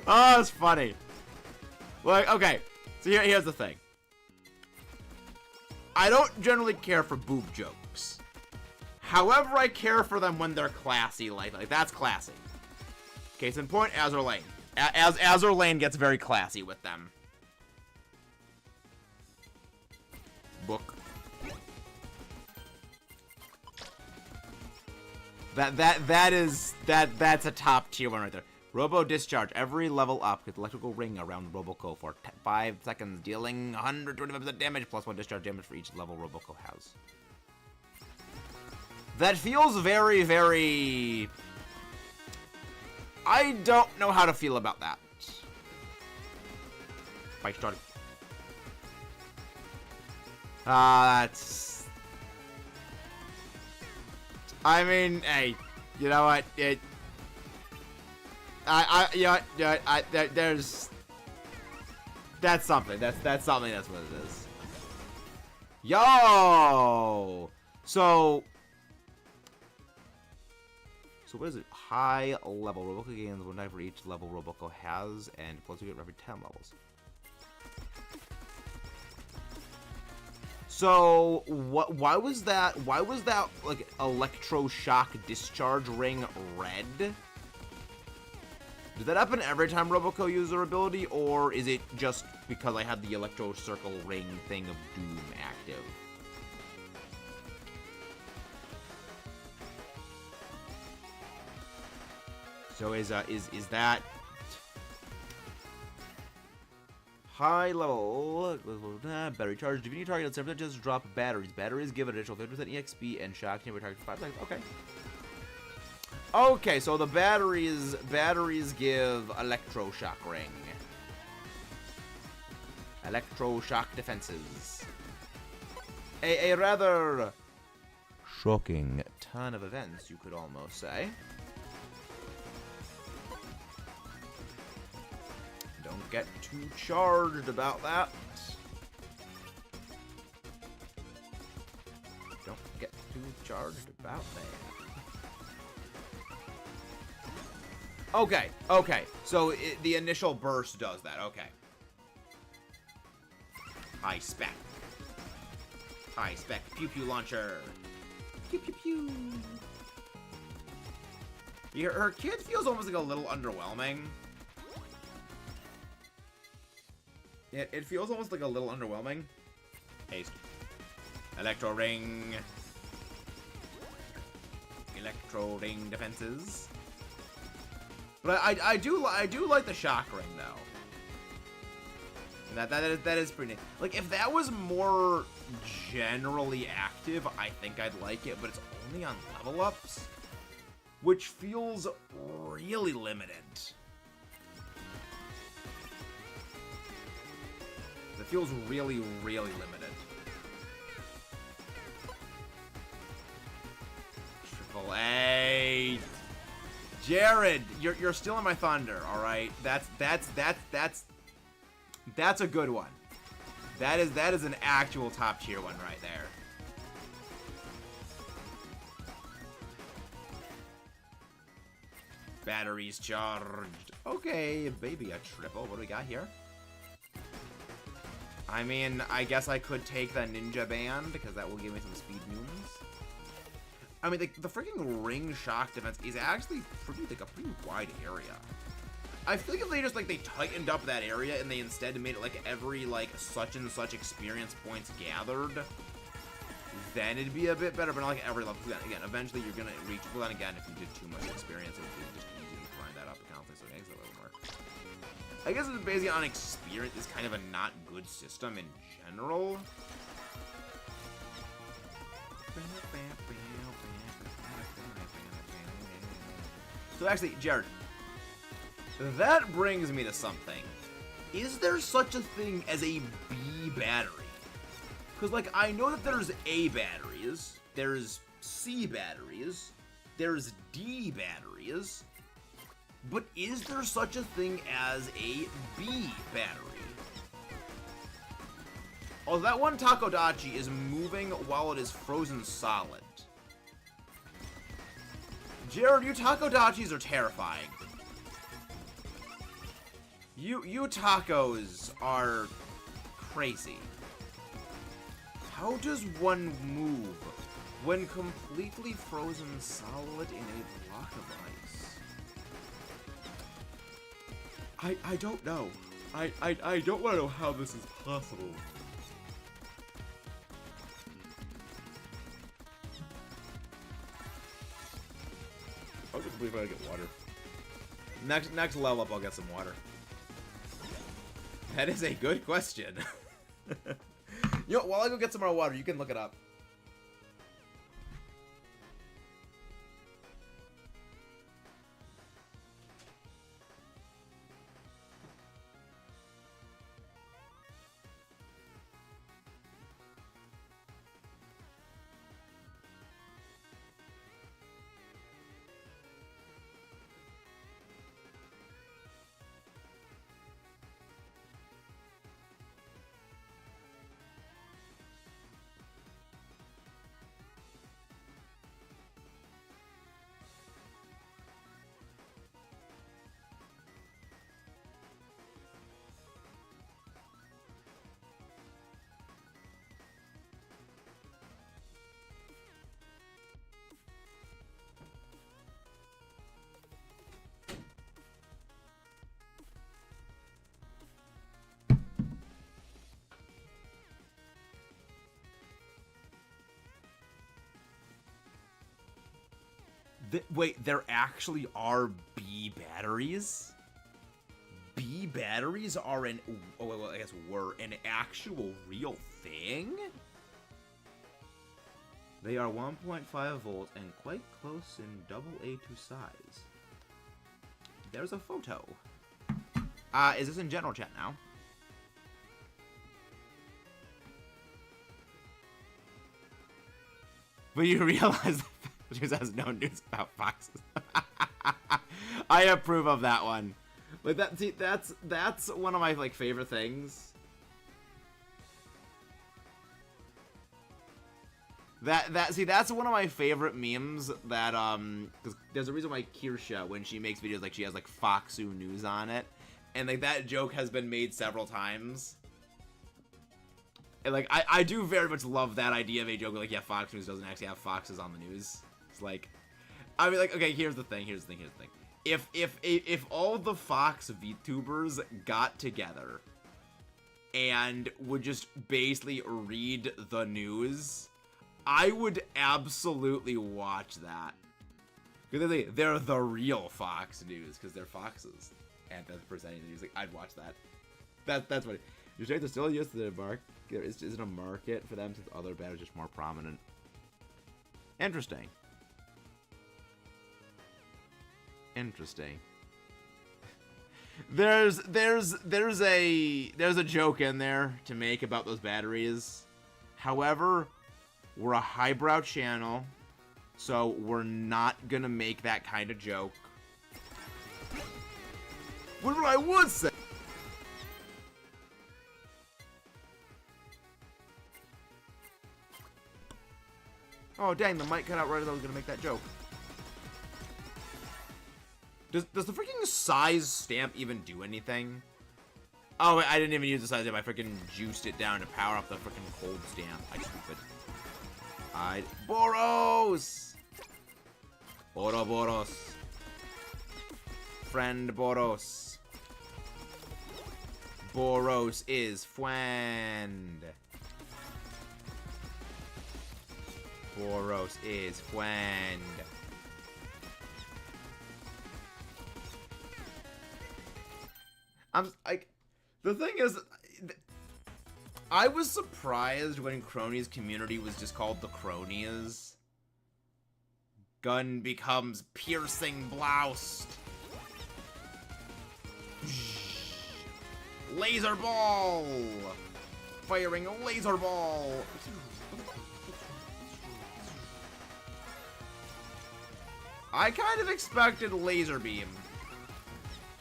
Oh, it's funny. Like, okay. So here's the thing. I don't generally care for boob jokes. However, I care for them when they're classy. Like that's classy. Case in point, Azur Lane. Azur Lane gets very classy with them. Book. That's a top tier one right there. Robo Discharge. Every level up gets electrical ring around Roboco for 5 seconds, dealing 125% damage plus 1 discharge damage for each level Roboco has. That feels very, very... I don't know how to feel about that. Fight started. That's... I mean, hey, you know what? There's... That's something. That's something. That's what it is. Yo! So what is it? High level. Roboco gains 1 die for each level Roboco has, and plus you get every 10 levels. So why was that like electroshock discharge ring red? Did that happen every time Roboco used their ability, or is it just because I had the electro circle ring thing of doom active? So is that high level battery charge? Divinity target itself that just drop batteries. Batteries give additional 50% EXP and shock near target for 5 seconds. Okay. Okay, so the batteries give electroshock ring. Electroshock defenses. A rather shocking ton of events, you could almost say. Don't get too charged about that. Don't get too charged about that. Okay, so the initial burst does that, okay. High spec pew pew launcher. Pew pew pew. Her kid feels almost like a little underwhelming. It feels almost like a little underwhelming. Haste. Electro ring. Electro ring defenses. But I do like the shock ring though. And that is pretty neat. Like if that was more generally active, I think I'd like it, but it's only on level ups, which feels really limited. It feels really, really limited. Triple A. Jared, you're stealing my thunder, all right? That's a good one. That is an actual top tier one right there. Batteries charged. Okay, maybe a triple. What do we got here? I mean, I guess I could take the ninja band because that will give me some speed moves. I mean, the freaking ring shock defense is actually pretty, a pretty wide area. I feel like if they just, like, they tightened up that area and they instead made it, like, every, like, such and such experience points gathered, then it'd be a bit better, but not like every level. Again, eventually you're gonna reach, well, then again, if you did too much experience, it would be just easy to grind that up constantly, so it makes it a little more. I guess it's basically on experience is kind of a not good system in general. So actually, Jared, that brings me to something. Is there such a thing as a B battery? Because, like, I know that there's A batteries, there's C batteries, there's D batteries, but is there such a thing as a B battery? Oh, that one Takodachi is moving while it is frozen solid. Jared, you Takodachis are terrifying. You tacos are crazy. How does one move when completely frozen solid in a block of ice? I don't know. I don't want to know how this is possible. I'll just believe I get water. Next level up, I'll get some water. That is a good question. You know, while I go get some more water, you can look it up. Wait, there actually are B batteries? B batteries are an... Oh, well, I guess were an actual real thing? They are 1.5 volts and quite close in AA to size. There's a photo. Is this in general chat now? But you realize that News has no news about foxes. I approve of that one. Like that. See, that's one of my like favorite things. That's one of my favorite memes. That because there's a reason why Kirsha, when she makes videos, like she has like Foxu news on it, and like that joke has been made several times. And like I do very much love that idea of a joke. Like, yeah, Fox News doesn't actually have foxes on the news. It's like, I mean, like, okay, here's the thing. If all the Fox VTubers got together and would just basically read the news, I would absolutely watch that. Because they're the real Fox News, because they're foxes. And that's presenting the news. Like, I'd watch that. That's funny. You're saying they're still used to the market. There isn't a market for them since other bands are just more prominent. Interesting. There's a joke in there to make about those batteries. However, we're a highbrow channel, so we're not gonna make that kind of joke. What I would say. Oh dang, the mic cut out right as I was gonna make that joke. Does the freaking size stamp even do anything? Oh, wait, I didn't even use the size stamp. I freaking juiced it down to power up the freaking cold stamp. I stupid. Boros! Ouroboros. Friend Boros. Boros is friend. Boros is friend. The thing is, I was surprised when Cronies community was just called the Cronies. Gun becomes piercing bloused. Laser ball! Firing a laser ball! I kind of expected laser beam.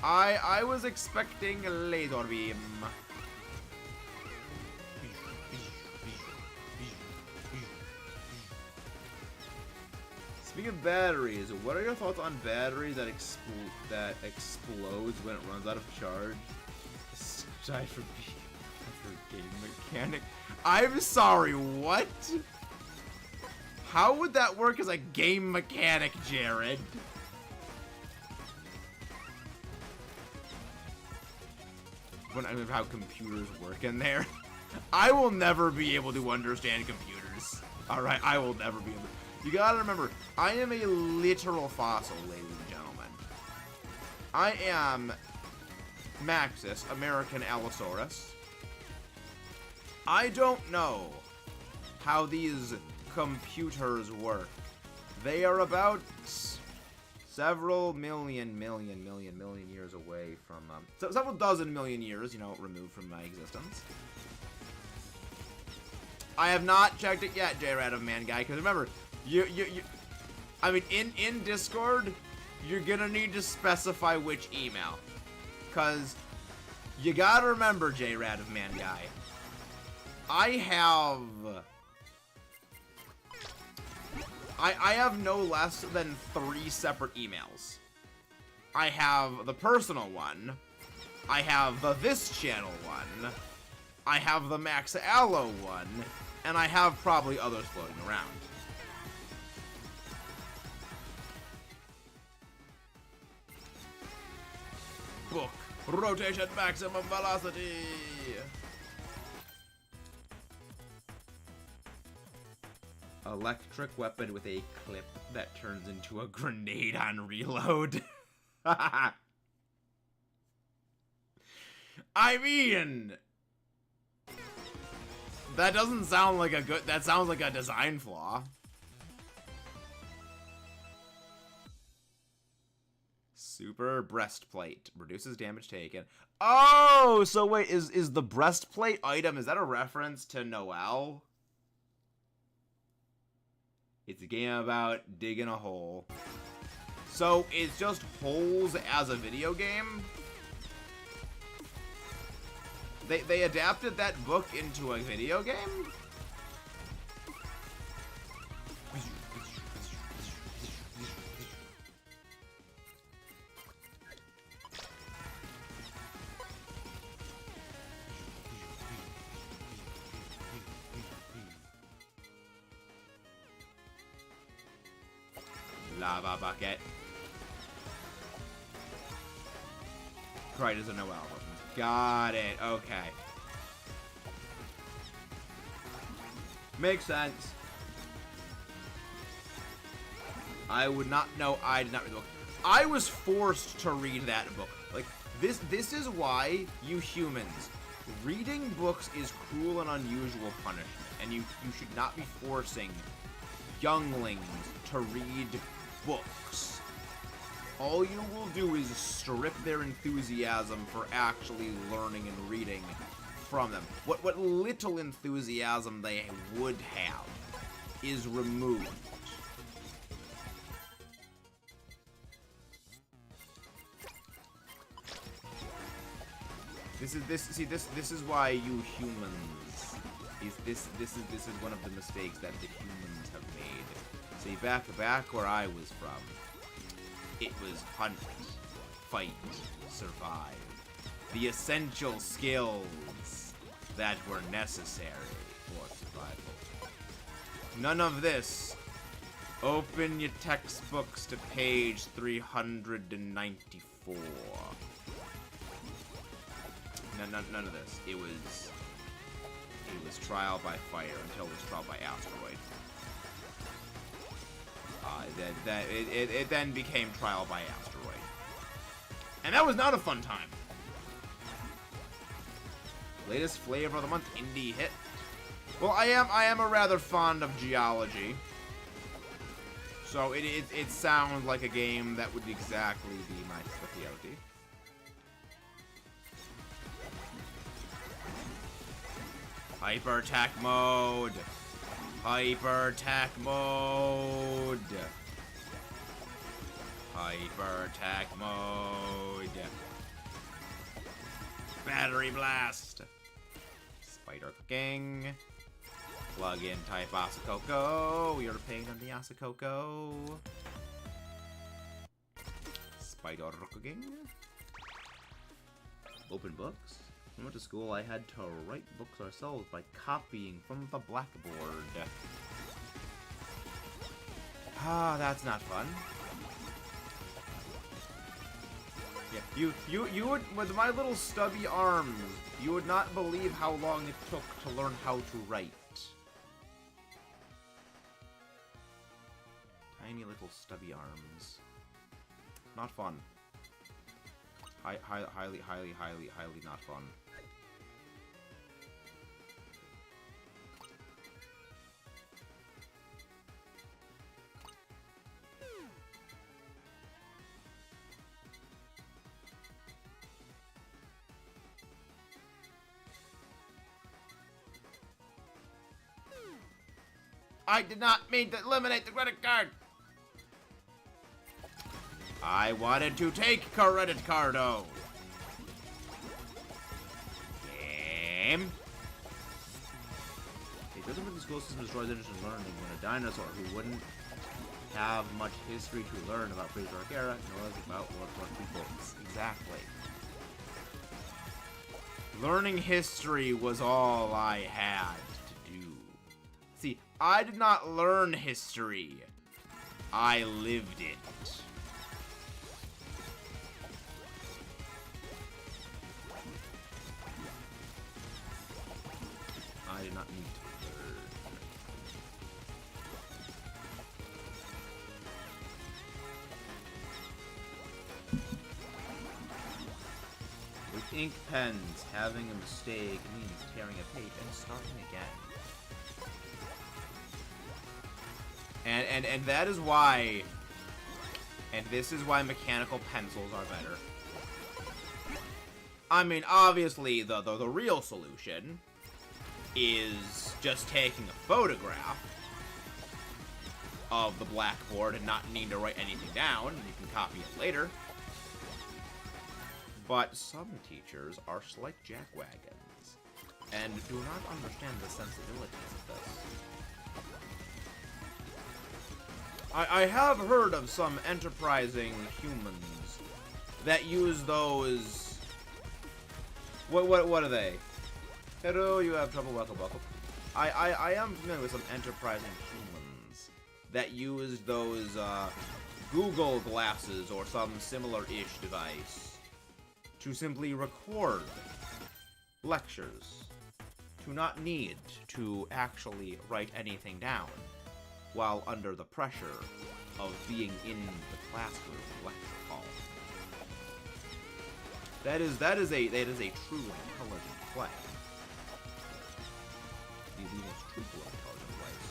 I was expecting a laser beam. Speaking of batteries, what are your thoughts on batteries that explodes when it runs out of charge? Aside from game mechanic. I'm sorry, what? How would that work as a game mechanic, Jared? When I mean how computers work in there. I will never be able to understand computers. Alright, I will never be able to. You gotta remember, I am a literal fossil, ladies and gentlemen. I am Maxis, American Allosaurus. I don't know how these computers work. They are about several million years away from, several dozen million years, you know, removed from my existence. I have not checked it yet, J-Rad of Man Guy, because remember, I mean, in Discord, you're gonna need to specify which email. Because you gotta remember, J-Rad of Man Guy, I have no less than 3 separate emails. I have the personal one, I have the this channel one, I have the Max Allo one, and I have probably others floating around. Book. Rotation maximum velocity. Electric weapon with a clip that turns into a grenade on reload. I mean, that doesn't sound like a good, that sounds like a design flaw. Super breastplate. Reduces damage taken. Oh, so wait, is the breastplate item, is that a reference to Noel? It's a game about digging a hole. So it's just holes as a video game? They adapted that book into a video game? Lava bucket. Pride is a Noel album. Got it. Okay. Makes sense. I would not know. I did not read the book. I was forced to read that book. Like, this is why, you humans, reading books is cruel and unusual punishment. And you should not be forcing younglings to read books. All you will do is strip their enthusiasm for actually learning and reading from them. What little enthusiasm they would have is removed. This is why you humans, this is one of the mistakes that the humans have made. See, back where I was from, it was hunt, fight, survive. The essential skills that were necessary for survival. None of this Open your textbooks to page 394. No, none of this. It was trial by fire until it was trial by asteroid. It then became trial by asteroid. And that was not a fun time. Latest flavor of the month, indie hit. Well, I am a rather fond of geology. So it sounds like a game that would exactly be my specialty. Hyper attack mode. Hyper attack mode. Hyper attack mode. Battery blast. Spider cooking. Plug in type Asakoko. We are paying on the Asakoko. Spider cooking. Open books. When we went to school, I had to write books ourselves by copying from the blackboard. Ah, that's not fun. Yeah, you would, with my little stubby arms, you would not believe how long it took to learn how to write. Tiny little stubby arms. Not fun. Highly not fun. I did not mean to eliminate the credit card. I wanted to take credit cardo. Game. It doesn't mean the school system destroys interest in learning when a dinosaur who wouldn't have much history to learn about prehistoric era knows about what people. Exactly. Learning history was all I had to do. See, I did not learn history. I lived it. I did not need to learn. With ink pens, having a mistake means tearing a page and starting again. And that is why, and this is why mechanical pencils are better. I mean, obviously, the real solution is just taking a photograph of the blackboard and not needing to write anything down, and you can copy it later. But some teachers are like jackwagons, and do not understand the sensibilities of this. I have heard of some enterprising humans that use those... What are they? Hello, you have trouble, welcome. I am familiar with some enterprising humans that use those Google glasses or some similar-ish device to simply record lectures, to not need to actually write anything down while under the pressure of being in the classroom lecture hall. That is a true intelligent play. The most truthful intelligent plays.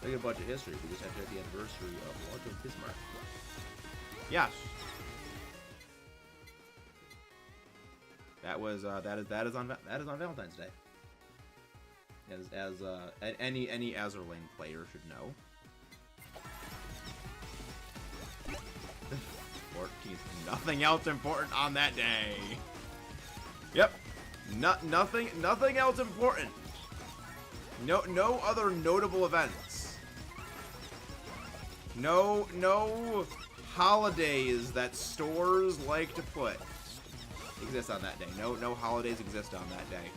Look at a bunch of history. We just have to have the anniversary of Walter Bismarck. Yes. That is on Valentine's Day. As any Azerlane player should know. 14th. Nothing else important on that day. Yep. Nothing else important. No other notable events. No holidays that stores like to put exist on that day. No holidays exist on that day.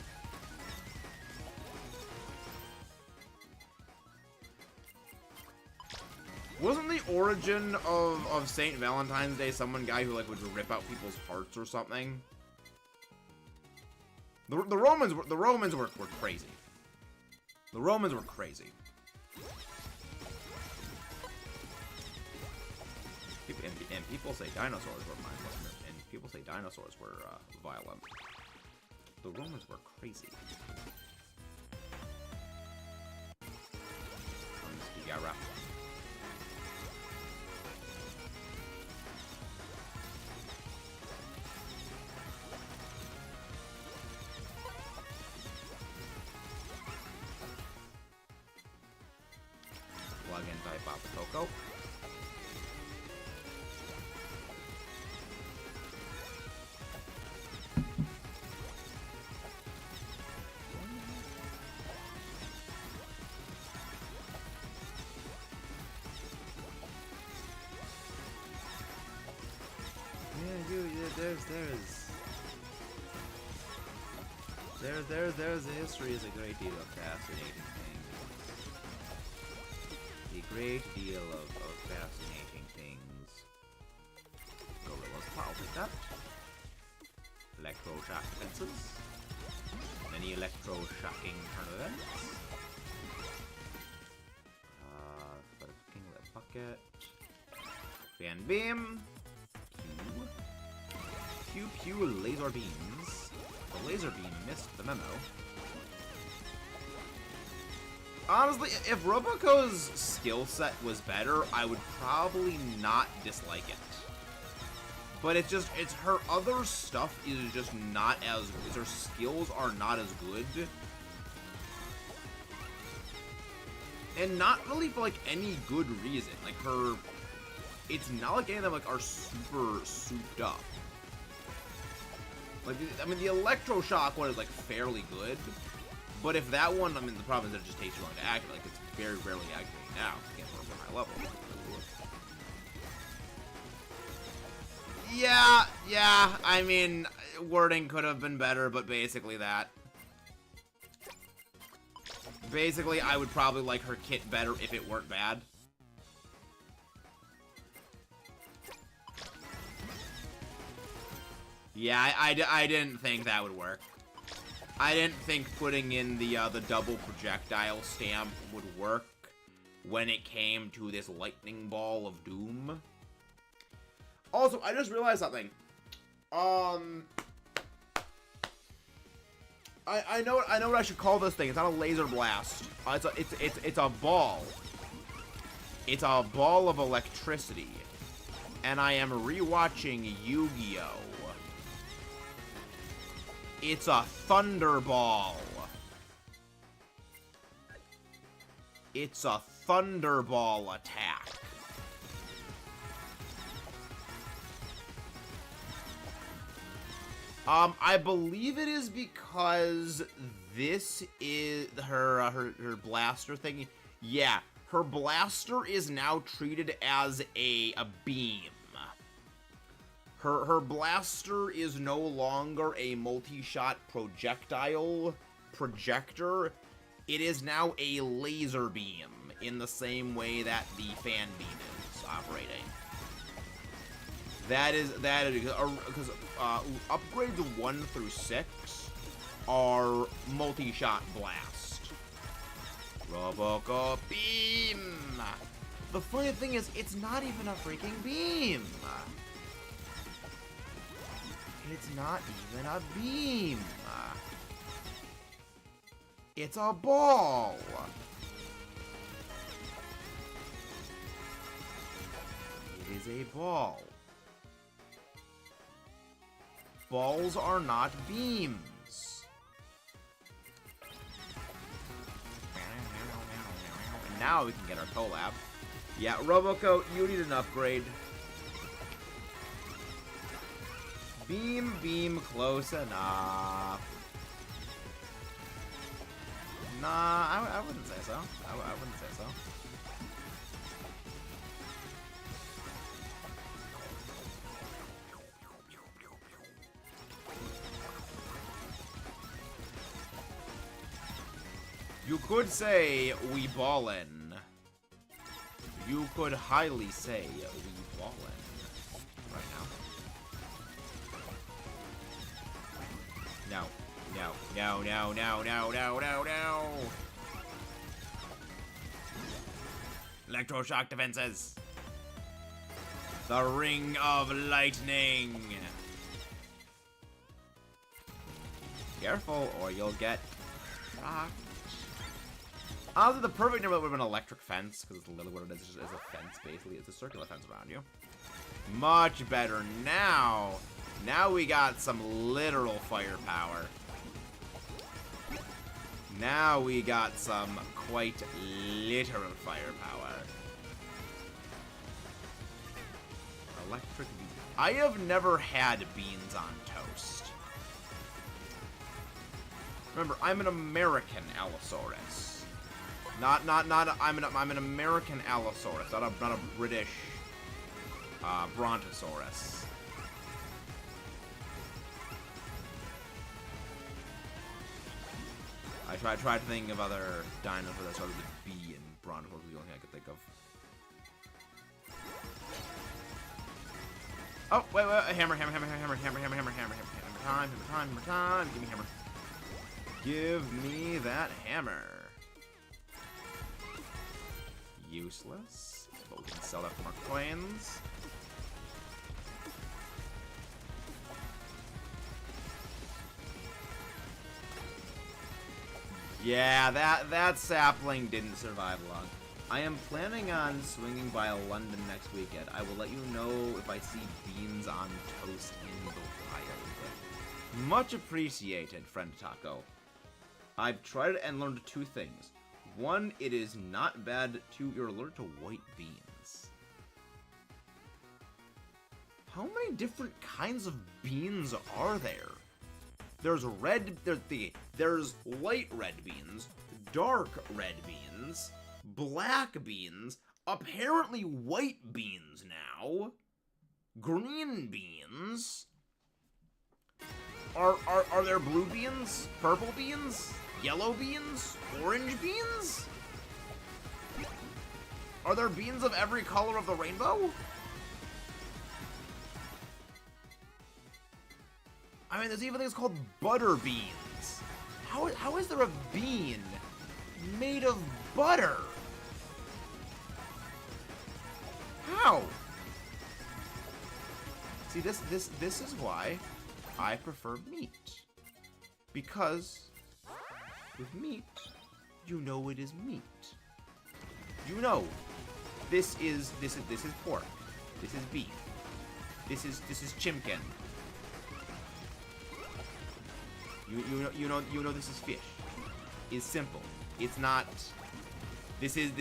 Wasn't the origin of St. Valentine's Day some guy who, like, would rip out people's hearts or something? The Romans were crazy. The Romans were crazy. And people say dinosaurs were mindless, and people say dinosaurs were violent. The Romans were crazy. Yara. Plug in type out the Coco. There's the history is a great deal of fascinating things. A great deal of fascinating things. Gorillas, I'll take that. Electroshock defenses. Many electroshocking turn events. Kinglet bucket. Fan beam. Pew laser beams. The laser beam missed the memo. Honestly, if Roboco's skill set was better, I would probably not dislike it. But it's her other stuff is just not as, her skills are not as good. And not really for, like, any good reason. Like, it's not like any of them, like, are super souped up. Like, I mean, the Electroshock one is, like, fairly good. But if that one, I mean, the problem is that it just takes too long to activate. Like, it's very rarely activating now. Again, we're at a high level. Yeah, I mean, wording could have been better, but basically that. Basically, I would probably like her kit better if it weren't bad. Yeah, I didn't think that would work. I didn't think putting in the double projectile stamp would work when it came to this lightning ball of doom. Also, I just realized something. I know what I should call this thing. It's not a laser blast. It's a ball. It's a ball of electricity. And I am rewatching Yu-Gi-Oh! It's a Thunderball. It's a Thunderball attack. I believe it is because this is her blaster thing. Yeah, her blaster is now treated as a beam. Her blaster is no longer a multi-shot projectile projector. It is now a laser beam in the same way that the fan beam is operating. That is because upgrades 1 through 6 are multi-shot blast. Roboco beam. The funny thing is, it's not even a freaking beam. It's not even a beam. It's a ball. It is a ball. Balls are not beams. And now we can get our collab. Yeah, Roboco, you need an upgrade. Beam, close enough. Nah, I wouldn't say so. I wouldn't say so. You could say we ballin'. You could highly say we've fallen right now. No. No, no, no, no, no, no, no. Electroshock defenses. The Ring of Lightning. Careful, or you'll get shocked. Honestly, the perfect number would have been electric fence, because it's literally what it is. It's just a fence, basically. It's a circular fence around you. Much better now. Now we got some literal firepower. Now we got some quite literal firepower. Electric bean. I have never had beans on toast. Remember, I'm an American Allosaurus. I'm an American Allosaurus, not a British Brontosaurus. I tried to think of other dinosaurs that started with B and Brontosaurus was the only thing I could think of. Oh, wait, hammer, time, give me hammer. Give me that hammer. Useless, but we can sell that for more coins. Yeah, that sapling didn't survive long. I am planning on swinging by London next weekend. I will let you know if I see beans on toast in the wild. Much appreciated, friend Taco. I've tried and learned two things. One, it is not bad to you're allergic to white beans. How many different kinds of beans are there? There's there's light red beans, dark red beans, black beans, apparently white beans now, green beans. Are there blue beans, purple beans, yellow beans, orange beans? Are there beans of every color of the rainbow? I mean, there's even things called butter beans. How is there a bean made of butter? How? See, this is why I prefer meat. Because with meat, you know it is meat. You know, this is pork. This is beef. This is chimkin. You know this is fish. It's simple. It's not. This is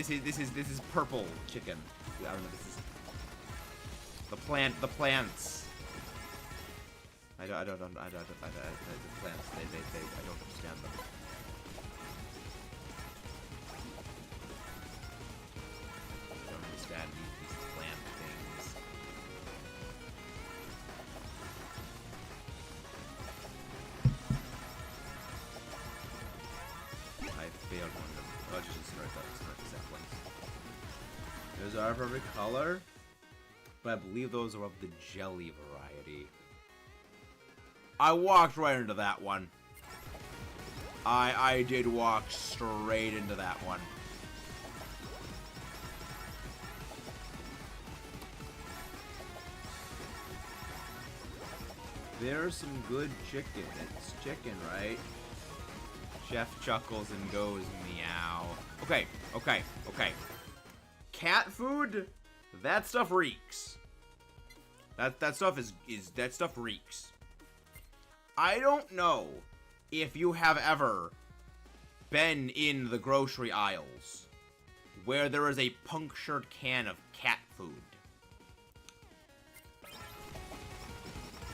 purple chicken. I don't know. This is the plants. I don't the plants. I don't understand them. I don't understand these plant things. I failed one of them. Oh, just incinerate the saplings. Those are of every color, but I believe those are of the jelly variety. I walked right into that one. I did walk straight into that one. There's some good chicken. It's chicken, right? Chef chuckles and goes meow. Okay. Cat food? That stuff reeks. That stuff reeks. I don't know if you have ever been in the grocery aisles where there is a punctured can of cat food.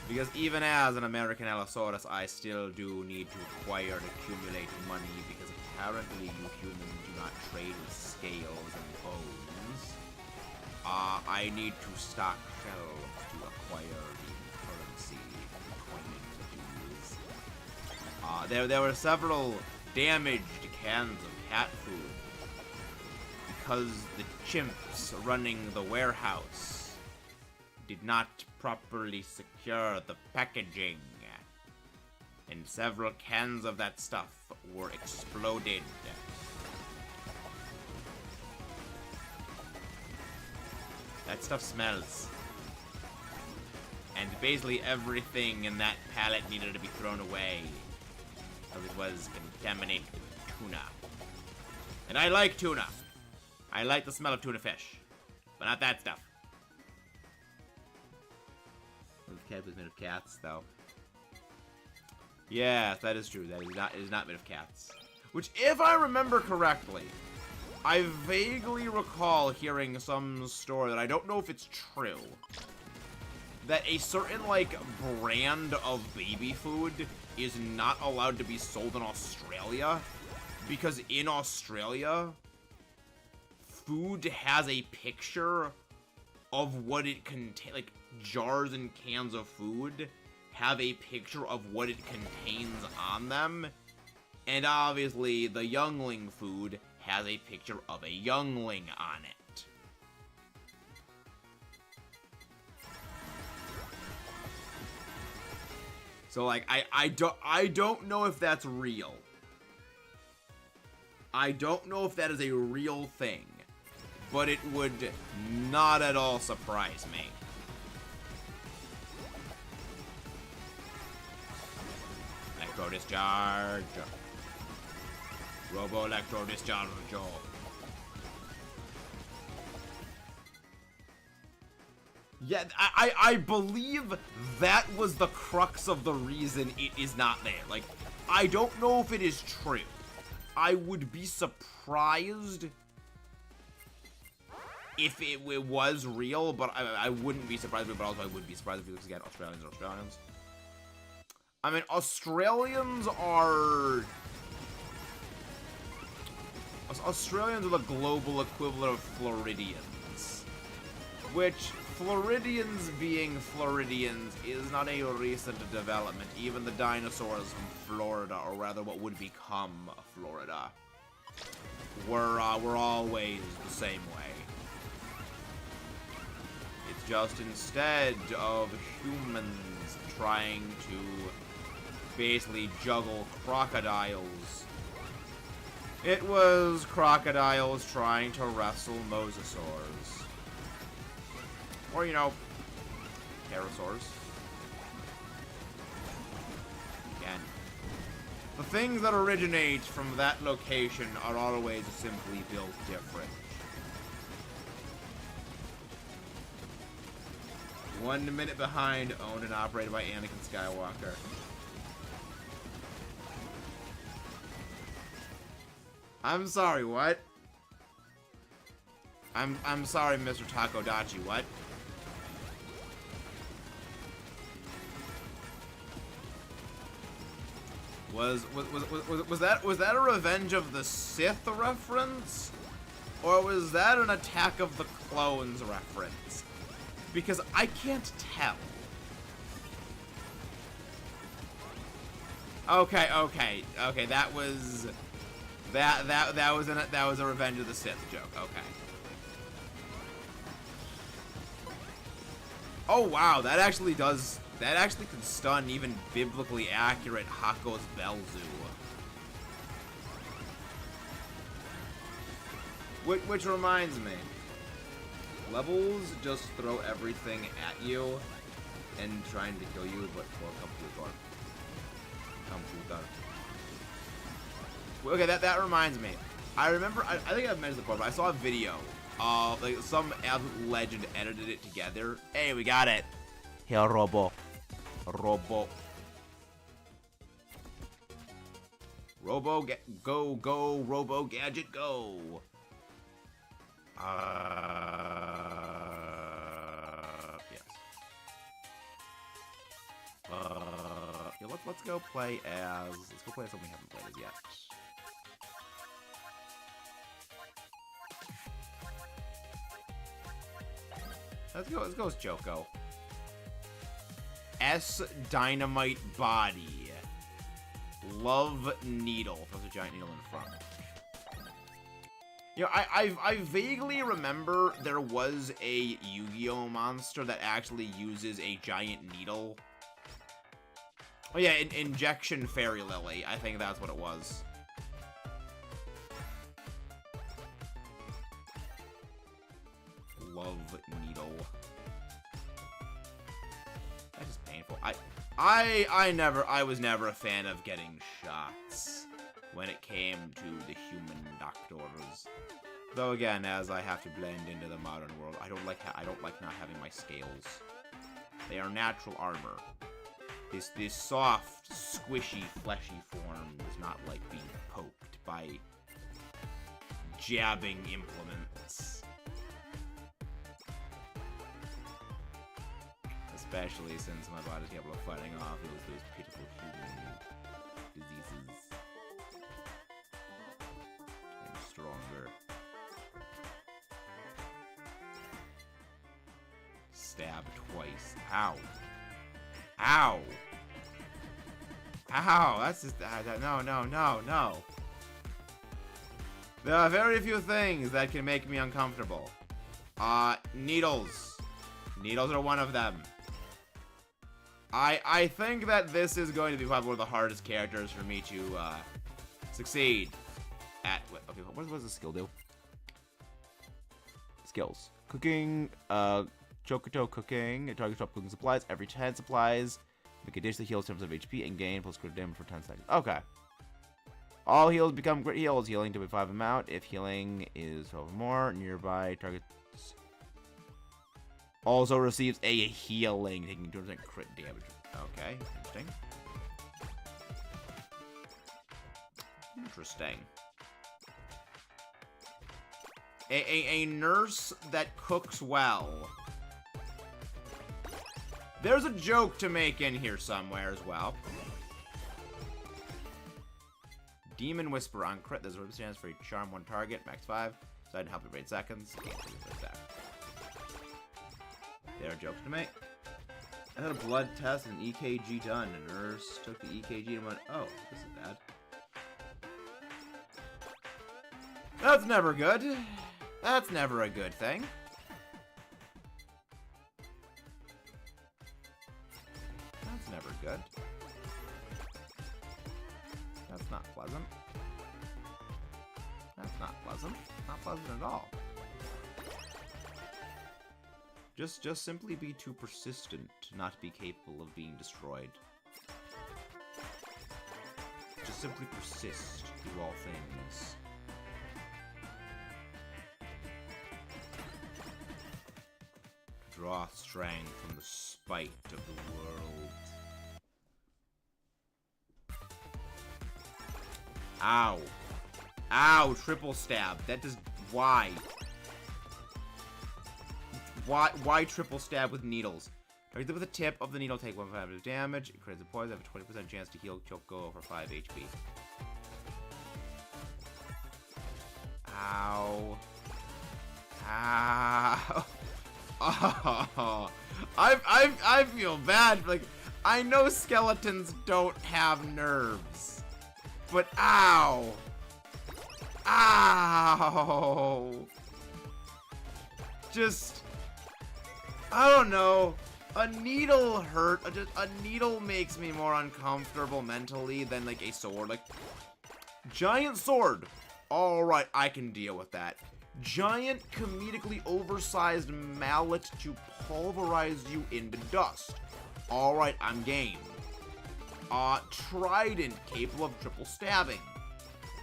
Because even as an American Allosaurus, I still do need to acquire and accumulate money because apparently you humans do not trade with scales and bones. I need to stock shelves to acquire the currency, the coinage to use. There were several damaged cans of cat food because the chimps running the warehouse did not properly secure the packaging, and several cans of that stuff were exploded. That stuff smells. And basically everything in that pallet needed to be thrown away, because it was contaminated tuna. And I like tuna. I like the smell of tuna fish, but not that stuff. The cat was made of cats, though. Yes, that is true. That is not made of cats. Which, if I remember correctly, I vaguely recall hearing some story that I don't know if it's true, that a certain, like, brand of baby food is not allowed to be sold in Australia, because in Australia, food has a picture of what it contains, like, jars and cans of food have a picture of what it contains on them, and obviously the youngling food has a picture of a youngling on it. So, like, I don't know if that's real. I don't know if that is a real thing, but it would not at all surprise me. Electro discharge. Robo electro discharge. Yeah, I believe that was the crux of the reason it is not there. Like, I don't know if it is true. I would be surprised if it was real, but I wouldn't be surprised, but also I would be surprised because, again, Australians are Australians. I mean, Australians are the global equivalent of Floridians, which Floridians being Floridians is not a recent development. Even the dinosaurs from Florida, or rather what would become Florida, were always the same way. It's just instead of humans trying to basically juggle crocodiles, it was crocodiles trying to wrestle mosasaurs. Or, you know, pterosaurs. Again, the things that originate from that location are always simply built different. 1 minute behind, owned and operated by Anakin Skywalker. I'm sorry, what? I'm sorry, Mr. Takodachi, what? Was that a Revenge of the Sith reference? Or was that an Attack of the Clones reference? Because I can't tell. Okay, that was a Revenge of the Sith joke. Okay. Oh wow, that actually can stun even biblically accurate Hako's Belzu. Which reminds me, levels just throw everything at you and trying to kill you, but will come through the door. Come through the door. Okay, that reminds me. I remember, I think I've mentioned it before, but I saw a video of, like, some absolute legend edited it together. Hey, we got it. Here, Robo. Robo. Robo, go, Robo Gadget, go. Yes. Yeah, let's go play as, something we haven't played as yet. Let's go as Joko. S Dynamite Body. Love Needle. Throws a giant needle in front. You know, I vaguely remember there was a Yu-Gi-Oh monster that actually uses a giant needle. Oh yeah, Injection Fairy Lily. I think that's what it was. Love needle. That is painful. I was never a fan of getting shots when it came to the human doctors. Though again, as I have to blend into the modern world, I don't like not having my scales. They are natural armor. This soft, squishy, fleshy form does not like being poked by jabbing implements. Especially since my body's capable of fighting off those pitiful human diseases. I'm stronger. Stab twice. Ow. Ow! Ow! That's just... no. There are very few things that can make me uncomfortable. Needles. Needles are one of them. I think that this is going to be probably one of the hardest characters for me to, succeed at. Okay, what does the skill do? Skills. Cooking, Chocoto cooking. It targets top cooking supplies. Every 10 supplies, make a dish that heals 10% of HP and gain plus critical damage for 10 seconds. Okay. All heals become crit heals. Healing to be 5 amount. If healing is 12 or more, nearby targets also receives a healing, taking 2% crit damage. Okay, interesting. Interesting. A nurse that cooks well. There's a joke to make in here somewhere as well. Demon Whisper on crit. There's a chance for a charm one target, max 5. So I didn't help it for 8 seconds. There are jokes to make. I had a blood test and an EKG done. A nurse took the EKG and went, oh, this is bad. That's never good. That's never a good thing. That's never good. That's not pleasant. That's not pleasant. Not pleasant at all. Just simply be too persistent to not be capable of being destroyed. Just simply persist through all things. Draw strength from the spite of the world. Ow. Ow, triple stab. That does... Why? Why triple stab with needles? Target with the tip of the needle, take 1.5 of damage. It creates a poison, have a 20% chance to heal Choco over 5 HP. Ow. Ow. Oh. I feel bad. Like, I know skeletons don't have nerves. But ow. Ow. Just... I don't know. A needle hurt. A needle makes me more uncomfortable mentally than like a sword. Like, giant sword. All right, I can deal with that. Giant, comedically oversized mallet to pulverize you into dust. All right, I'm game. Trident capable of triple stabbing.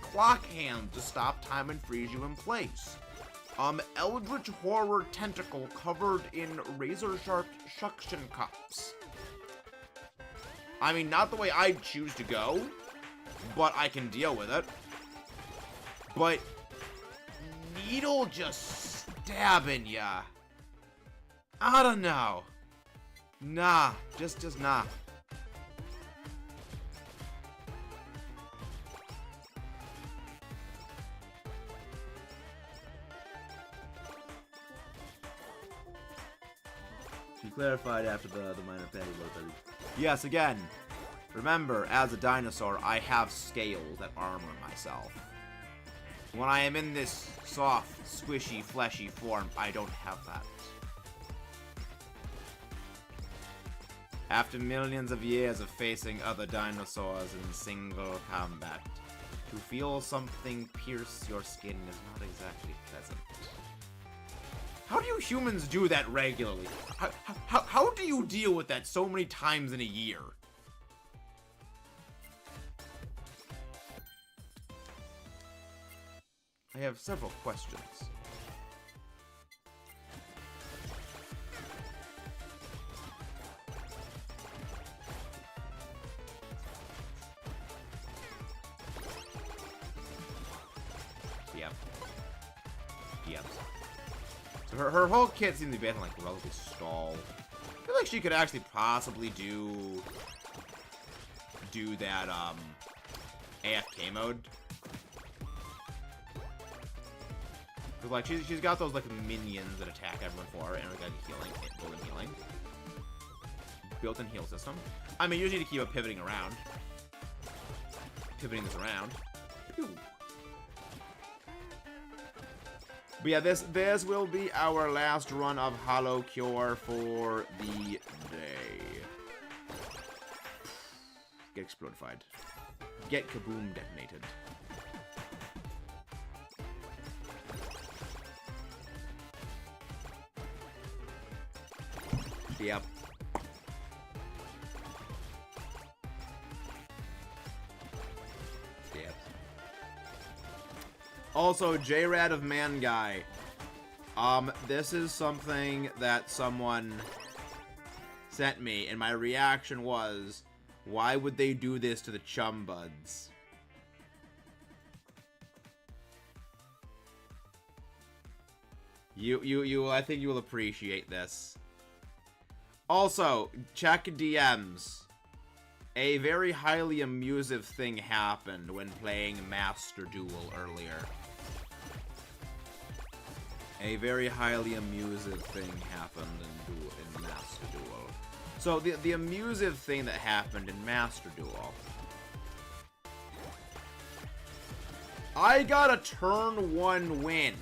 Clock hand to stop time and freeze you in place. Eldritch Horror Tentacle covered in razor-sharp suction cups. I mean, not the way I'd choose to go, but I can deal with it. But needle just stabbing ya. I don't know. Nah, just nah. She clarified after the minor petty blow. Yes, again, remember, as a dinosaur, I have scales that armor myself. When I am in this soft, squishy, fleshy form, I don't have that. After millions of years of facing other dinosaurs in single combat, to feel something pierce your skin is not exactly pleasant. How do you humans do that regularly? How do you deal with that so many times in a year? I have several questions. Yep. So her whole kit seems to be like relatively stall. I feel like she could actually possibly do that AFK mode. Cause like she's got those like minions that attack everyone for her, and like healing, built-in healing, built-in heal system. I mean, usually to keep it pivoting around, pivoting this around. Pew. But yeah, this will be our last run of HoloCure for the day. Get explodified. Get kaboom detonated. Yep. Yep. Also, J-Rad of Man Guy. This is something that someone sent me, and my reaction was, why would they do this to the Chum Buds? I think you will appreciate this. Also, check DMs. A very highly amusive thing happened when playing Master Duel earlier. A very highly amusive thing happened in Master Duel. So, the amusive thing that happened in Master Duel. I got a turn 1 win.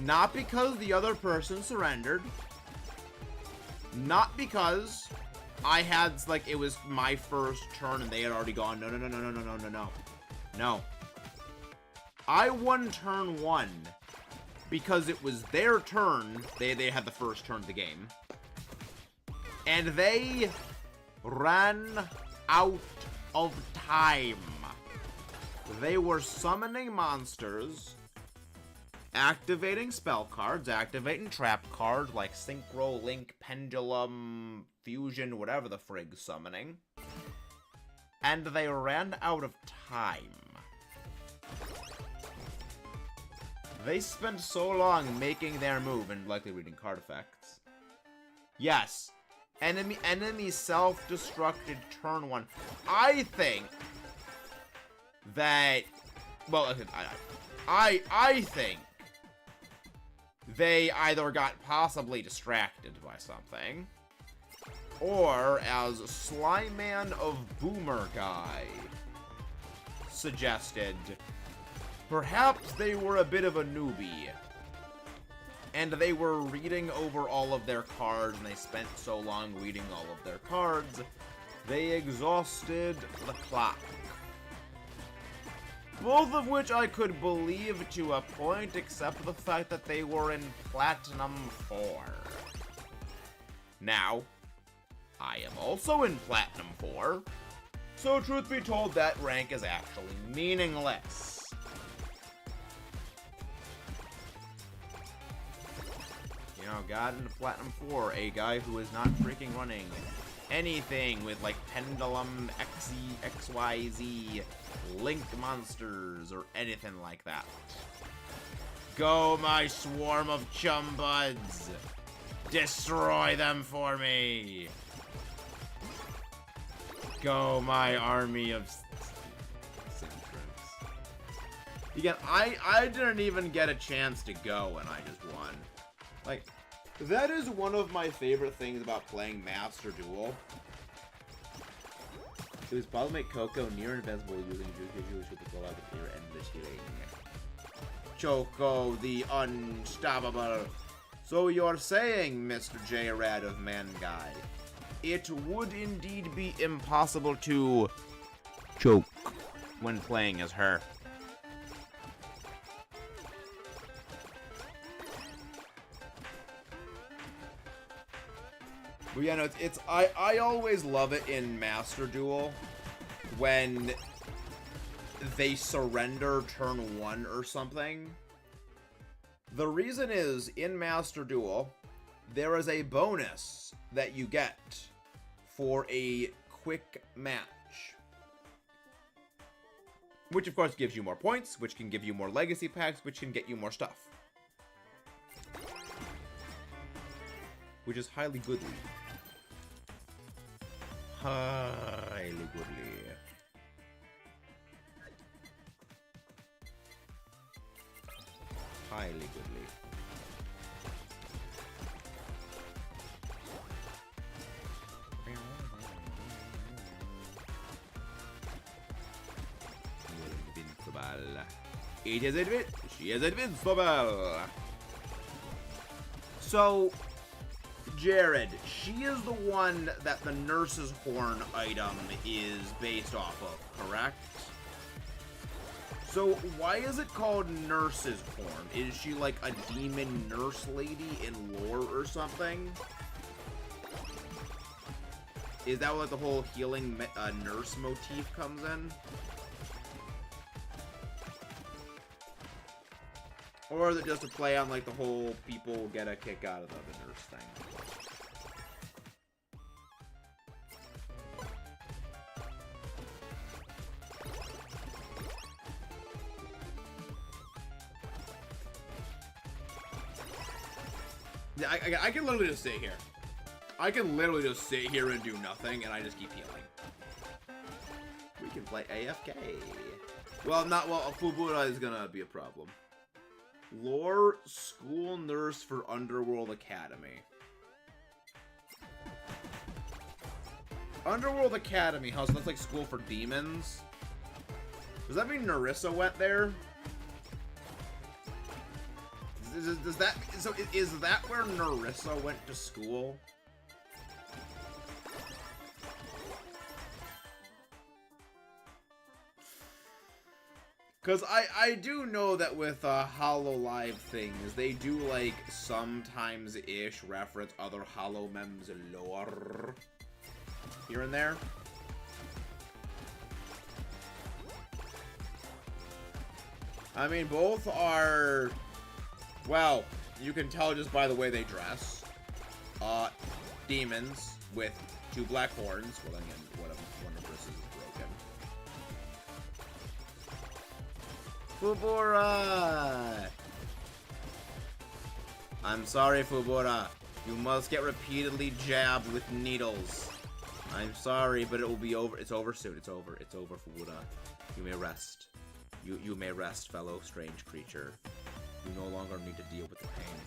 Not because the other person surrendered. Not because I had, like, it was my first turn and they had already gone. No. No. I won turn 1 because it was their turn. They had the first turn of the game. And they ran out of time. They were summoning monsters, activating spell cards, activating trap cards like Synchro, Link, Pendulum, Fusion, whatever the frig's summoning. And they ran out of time. They spent so long making their move and likely reading card effects. Yes. Enemy self-destructed turn 1. I think that, well, I think they either got possibly distracted by something, or as Slyman of Boomer Guy suggested, perhaps they were a bit of a newbie, and they were reading over all of their cards, and they spent so long reading all of their cards, they exhausted the clock. Both of which I could believe to a point, except for the fact that they were in Platinum 4. Now, I am also in Platinum 4, so truth be told, that rank is actually meaningless. You know, got into Platinum 4, a guy who is not freaking running anything with, like, Pendulum, XYZ, Link monsters, or anything like that. Go, my swarm of Chum Buds! Destroy them for me! Go, my army of Synchros. Again, I didn't even get a chance to go, and I just won. Like, that is one of my favorite things about playing Master Duel. It was possible to make Coco near invincible using Juju with the out of ear and the healing. Choco the Unstoppable. So you're saying, Mr. J-Rad of Man Guy, it would indeed be impossible to choke when playing as her. But yeah, no, I always love it in Master Duel when they surrender turn 1 or something. The reason is, in Master Duel, there is a bonus that you get for a quick match. Which, of course, gives you more points, which can give you more legacy packs, which can get you more stuff. Which is highly goodly. Highly goodly. Highly goodly. Invincible. It is she is invincible. So, Jared, she is the one that the Nurse's Horn item is based off of, correct? So, why is it called Nurse's Horn? Is she like a demon nurse lady in lore or something? Is that what like, the whole healing nurse motif comes in? Or is it just a play on like the whole people get a kick out of the nurse thing? Yeah, I can literally just sit here. I can literally just sit here and do nothing, and I just keep healing. We can play AFK. Well, Fubuki is gonna be a problem. Lore school nurse for Underworld Academy. Underworld Academy, so that's like school for demons. Does that mean Narissa went there? Does that, so is that where Narissa went to school? Because I do know that with hololive things, they do like sometimes-ish reference other holomems lore here and there. I mean, both are, well, you can tell just by the way they dress. Demons with 2 black horns. Well, again, one of this is broken. Fubura! I'm sorry, Fubura. You must get repeatedly jabbed with needles. I'm sorry, but it will be over. It's over soon. It's over. It's over, Fubura. You may rest. You may rest, fellow strange creature. You no longer need to deal with the pain.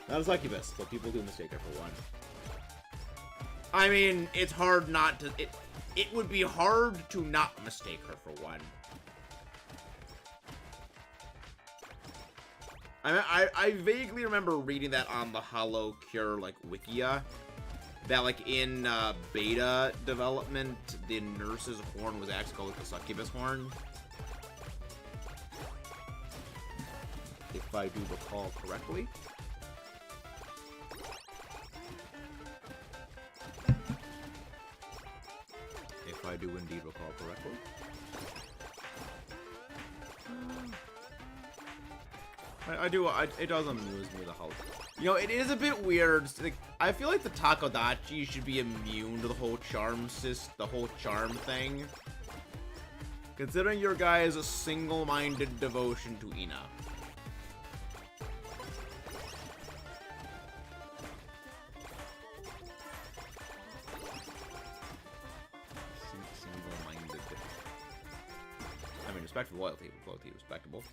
Not a succubus, but people do mistake her for one. I mean, it's hard not to... It would be hard to not mistake her for one. I vaguely remember reading that on the HoloCure, like, Wikia. That, like, in beta development, the Nurse's Horn was actually called like, the Succubus Horn. If I do recall correctly. If I do indeed recall correctly. It does amuse me, the whole... You know, it is a bit weird. Like, I feel like the Takodachi should be immune to the whole charm thing. Considering your guys' single-minded devotion to Ina. Single-minded. I mean, respectful loyalty, respectable.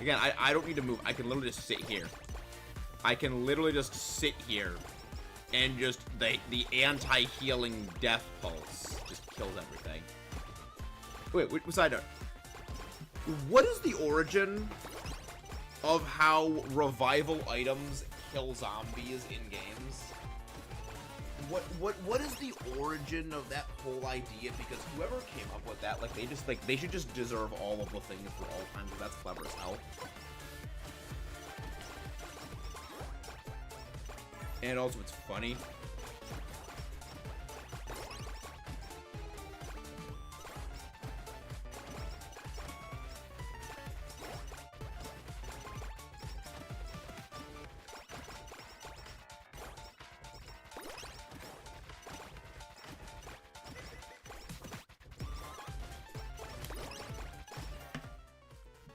Again, I don't need to move. I can literally just sit here. I can literally just sit here And just the anti-healing death pulse just kills everything. Wait, side note. What is the origin of how revival items kill zombies in games? What is the origin of that whole idea? Because whoever came up with that, like, they should just deserve all of the things for all time, because that's clever as hell. And also, it's funny.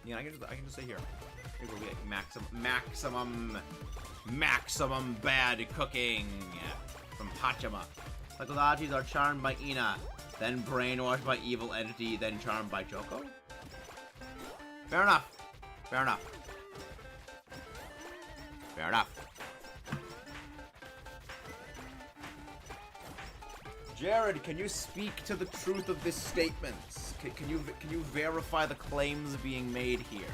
Yeah, I can just say here. Here will be like maximum bad cooking from Hachima. Psychodachis are charmed by Ina, then brainwashed by evil entity, then charmed by Choco. Fair enough. Fair enough. Fair enough. Jared, can you speak to the truth of this statement? Can you verify the claims being made here?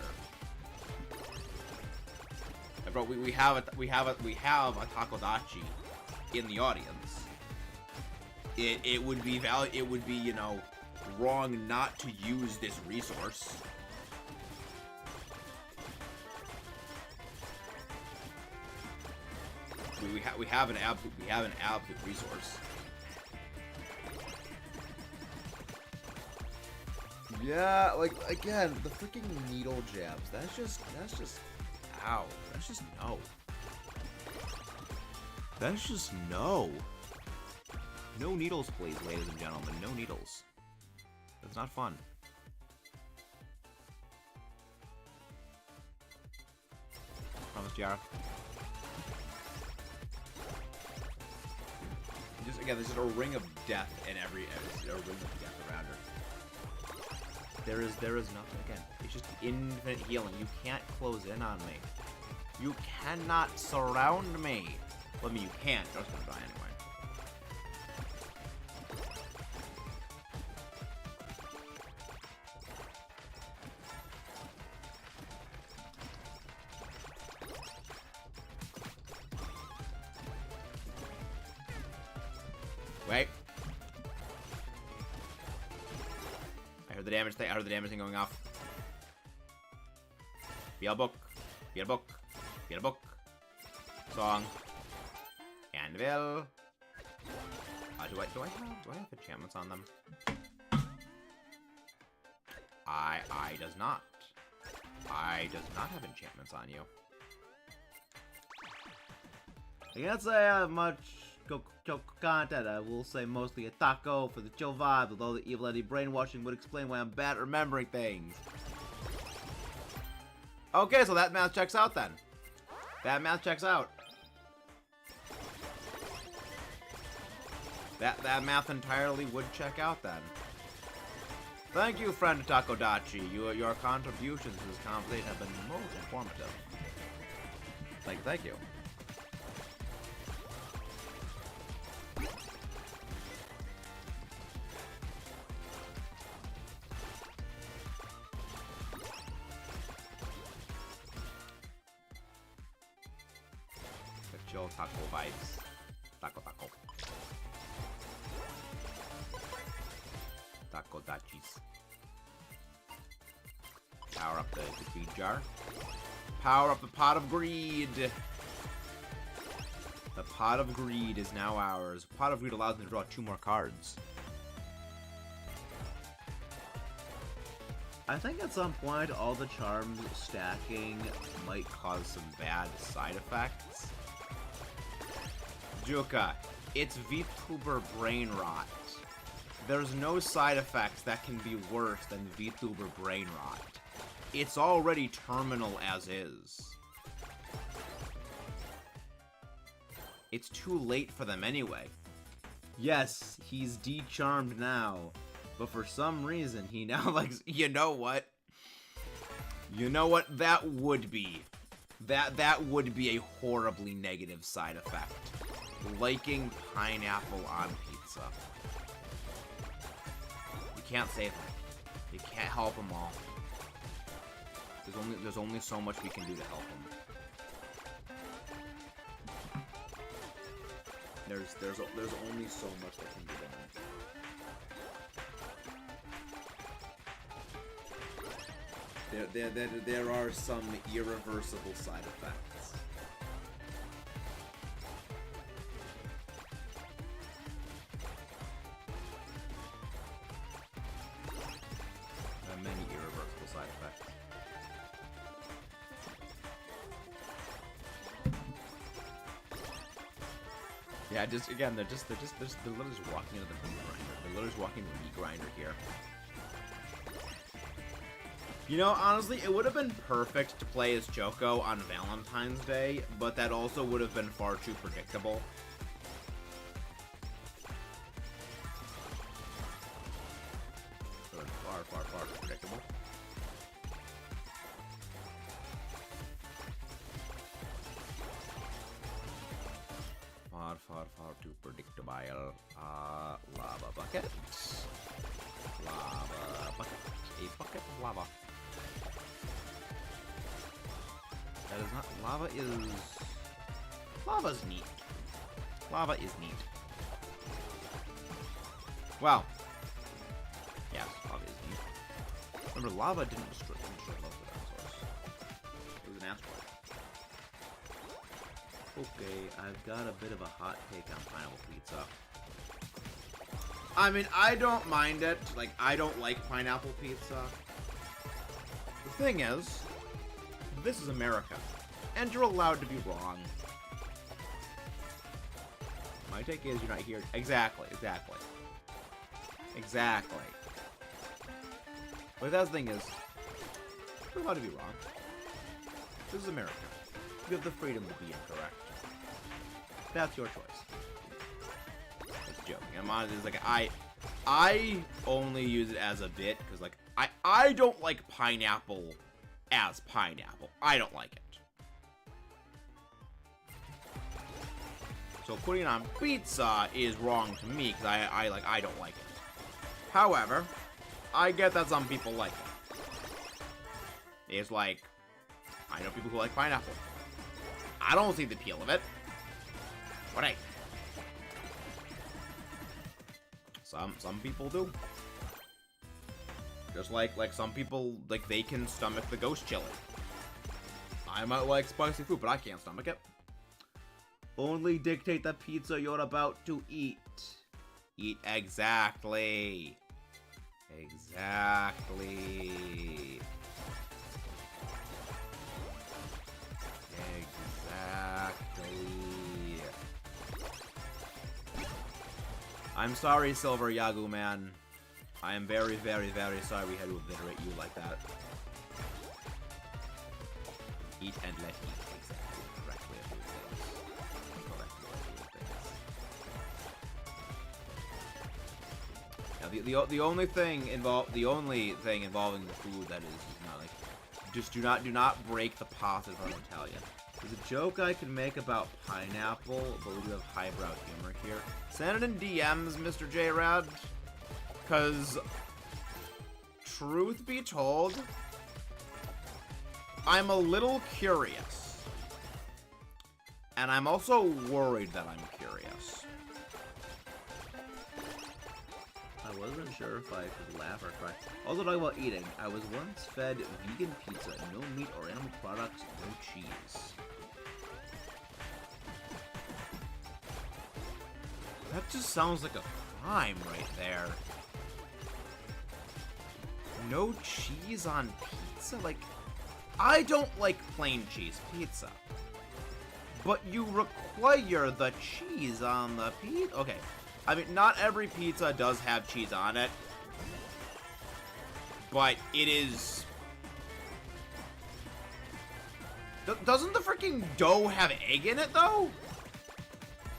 Bro, we have a Takodachi in the audience. It would be you know, wrong not to use this resource. We have an absolute resource. Yeah, like, again, the freaking needle jabs. That's just, ow. That's just no. That's just no. No needles, please, ladies and gentlemen. No needles. That's not fun. Promise, Tiara. Just, again, there's just a ring of death in a ring of death around her. There is nothing, again, it's just infinite healing. You can't close in on me. You cannot surround me. Well, I mean, you can't, you're just gonna die anyway. Wait. I heard the damage thing going off. Beelbook. Song. Anvil. Do I have enchantments on them? I does not. I does not have enchantments on you. I can't say I have much content. I will say mostly a taco for the chill vibe, although the evil entity brainwashing would explain why I'm bad at remembering things. Okay, so that math checks out then. That math checks out. That math entirely would check out then. Thank you, friend Takodachi. Your contributions to this conversation have been most informative. Thank you. Chill taco vibes. Taco. Taco dachis. Power up the feed jar. Power up the pot of greed. The pot of greed is now ours. Pot of greed allows me to draw 2 more cards. I think at some point all the charms stacking might cause some bad side effects. Juka, it's VTuber Brainrot. There's no side effects that can be worse than VTuber Brainrot. It's already terminal as is. It's too late for them anyway. Yes, he's de-charmed now, but for some reason he now likes, you know what? That would be a horribly negative side effect. liking pineapple on pizza. You can't save them. You can't help them all. There's only so much we can do to help them. There's only so much that can be done. There are some irreversible side effects. There are many irreversible side effects. Yeah, just again, they're literally just walking into the meat grinder. They're literally just walking into the meat grinder here. You know, honestly, it would have been perfect to play as Choco on Valentine's Day, but that also would have been far too predictable. Far too predictable. Far too predictable. Lava bucket. Lava bucket. A bucket of lava. That is not... Lava's neat. Lava is neat. Wow. Yes, lava is neat. Remember, lava didn't destroy most of the dinosaurs. It was an asteroid. Okay, I've got a bit of a hot take on pineapple pizza. I mean, I don't mind it. Like, I don't like pineapple pizza. The thing is, this is America, and you're allowed to be wrong. My take is you're not here. Exactly. But that's the thing is, you're allowed to be wrong. This is America. You have the freedom to be incorrect. That's your choice. That's joking. I'm honest. It's like I only use it as a bit because like I don't like pineapple as pineapple. I don't like it. So putting it on pizza is wrong to me because I don't like it. However, I get that some people like it. It's like I know people who like pineapple. I don't see the appeal of it. But hey, some people do. Just like some people, like, they can stomach the ghost chili. I might like spicy food, but I can't stomach it. Only dictate the pizza you're about to eat. Eat exactly. Exactly. I'm sorry, Silver Yagu man. I am very, very, very sorry we had to obliterate you like that. Eat and let eat. Exactly. Correct way of doing things. Correct way of doing things. Now, the only thing involving the food that is not like, just do not break the pot is what I'll tell you. There's a joke I can make about pineapple, but we do have highbrow humor here. Send it in DMs, Mr. J-Rad. Because, truth be told, I'm a little curious. And I'm also worried that I'm curious. I wasn't sure if I could laugh or cry. Also talking about eating, I was once fed vegan pizza, no meat or animal products, no cheese. That just sounds like a crime right there. No cheese on pizza? Like, I don't like plain cheese pizza. But you require the cheese on the pizza? Okay. I mean, not every pizza does have cheese on it. But it is... Doesn't the freaking dough have egg in it, though?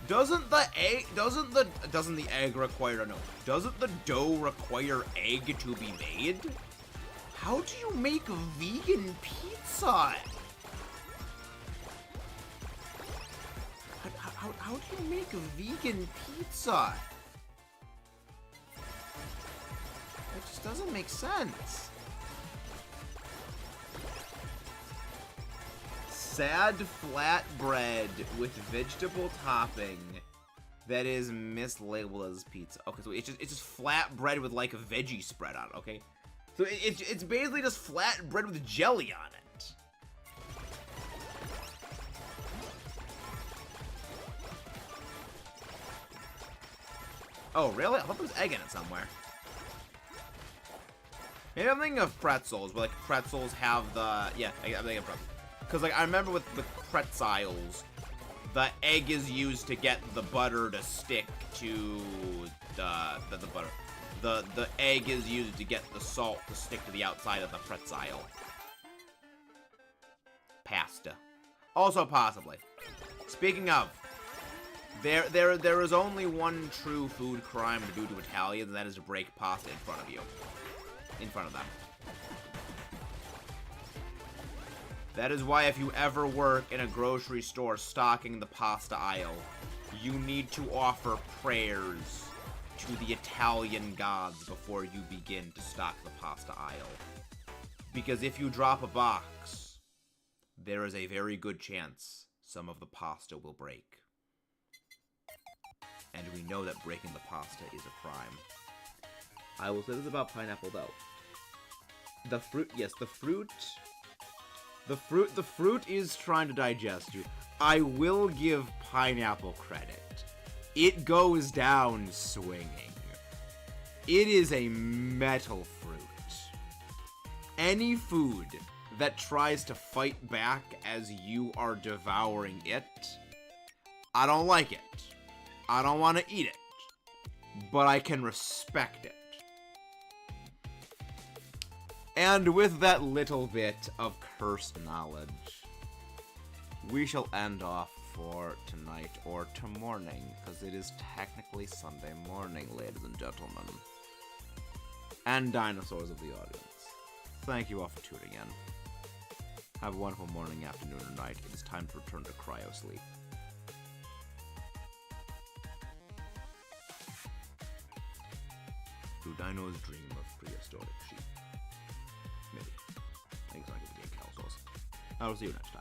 Doesn't the egg require, no, doesn't the dough require egg to be made? How do you make vegan pizza? How do you make a vegan pizza? It just doesn't make sense. Sad flatbread with vegetable topping that is mislabeled as pizza. Okay, so it's just flat bread with like a veggie spread on it, okay? So it's basically just flat bread with jelly on it. Oh, really? I thought there was egg in it somewhere. Maybe I'm thinking of pretzels, where like pretzels have the... Yeah, I'm thinking of pretzels. Because like I remember with pretzels, the egg is used to get the butter to stick to the butter. The egg is used to get the salt to stick to the outside of the pretzel. Pasta. Also possibly. Speaking of, there is only one true food crime to do to Italians, and that is to break pasta in front of you. In front of them. That is why if you ever work in a grocery store stocking the pasta aisle, you need to offer prayers to the Italian gods before you begin to stock the pasta aisle. Because if you drop a box, there is a very good chance some of the pasta will break. And we know that breaking the pasta is a crime. I will say this about pineapple though. The fruit, yes, the fruit is trying to digest you. I will give pineapple credit. It goes down swinging. It is a metal fruit. Any food that tries to fight back as you are devouring it, I don't like it. I don't want to eat it. But I can respect it. And with that little bit of cursed knowledge, we shall end off for tonight or tomorning, because it is technically Sunday morning, ladies and gentlemen. And dinosaurs of the audience. Thank you all for tuning in. Have a wonderful morning, afternoon, or night. It is time to return to cryo sleep. Do dinos dream of prehistoric sheep? Maybe. I think it's not going to be a cow sauce. I will see you next time.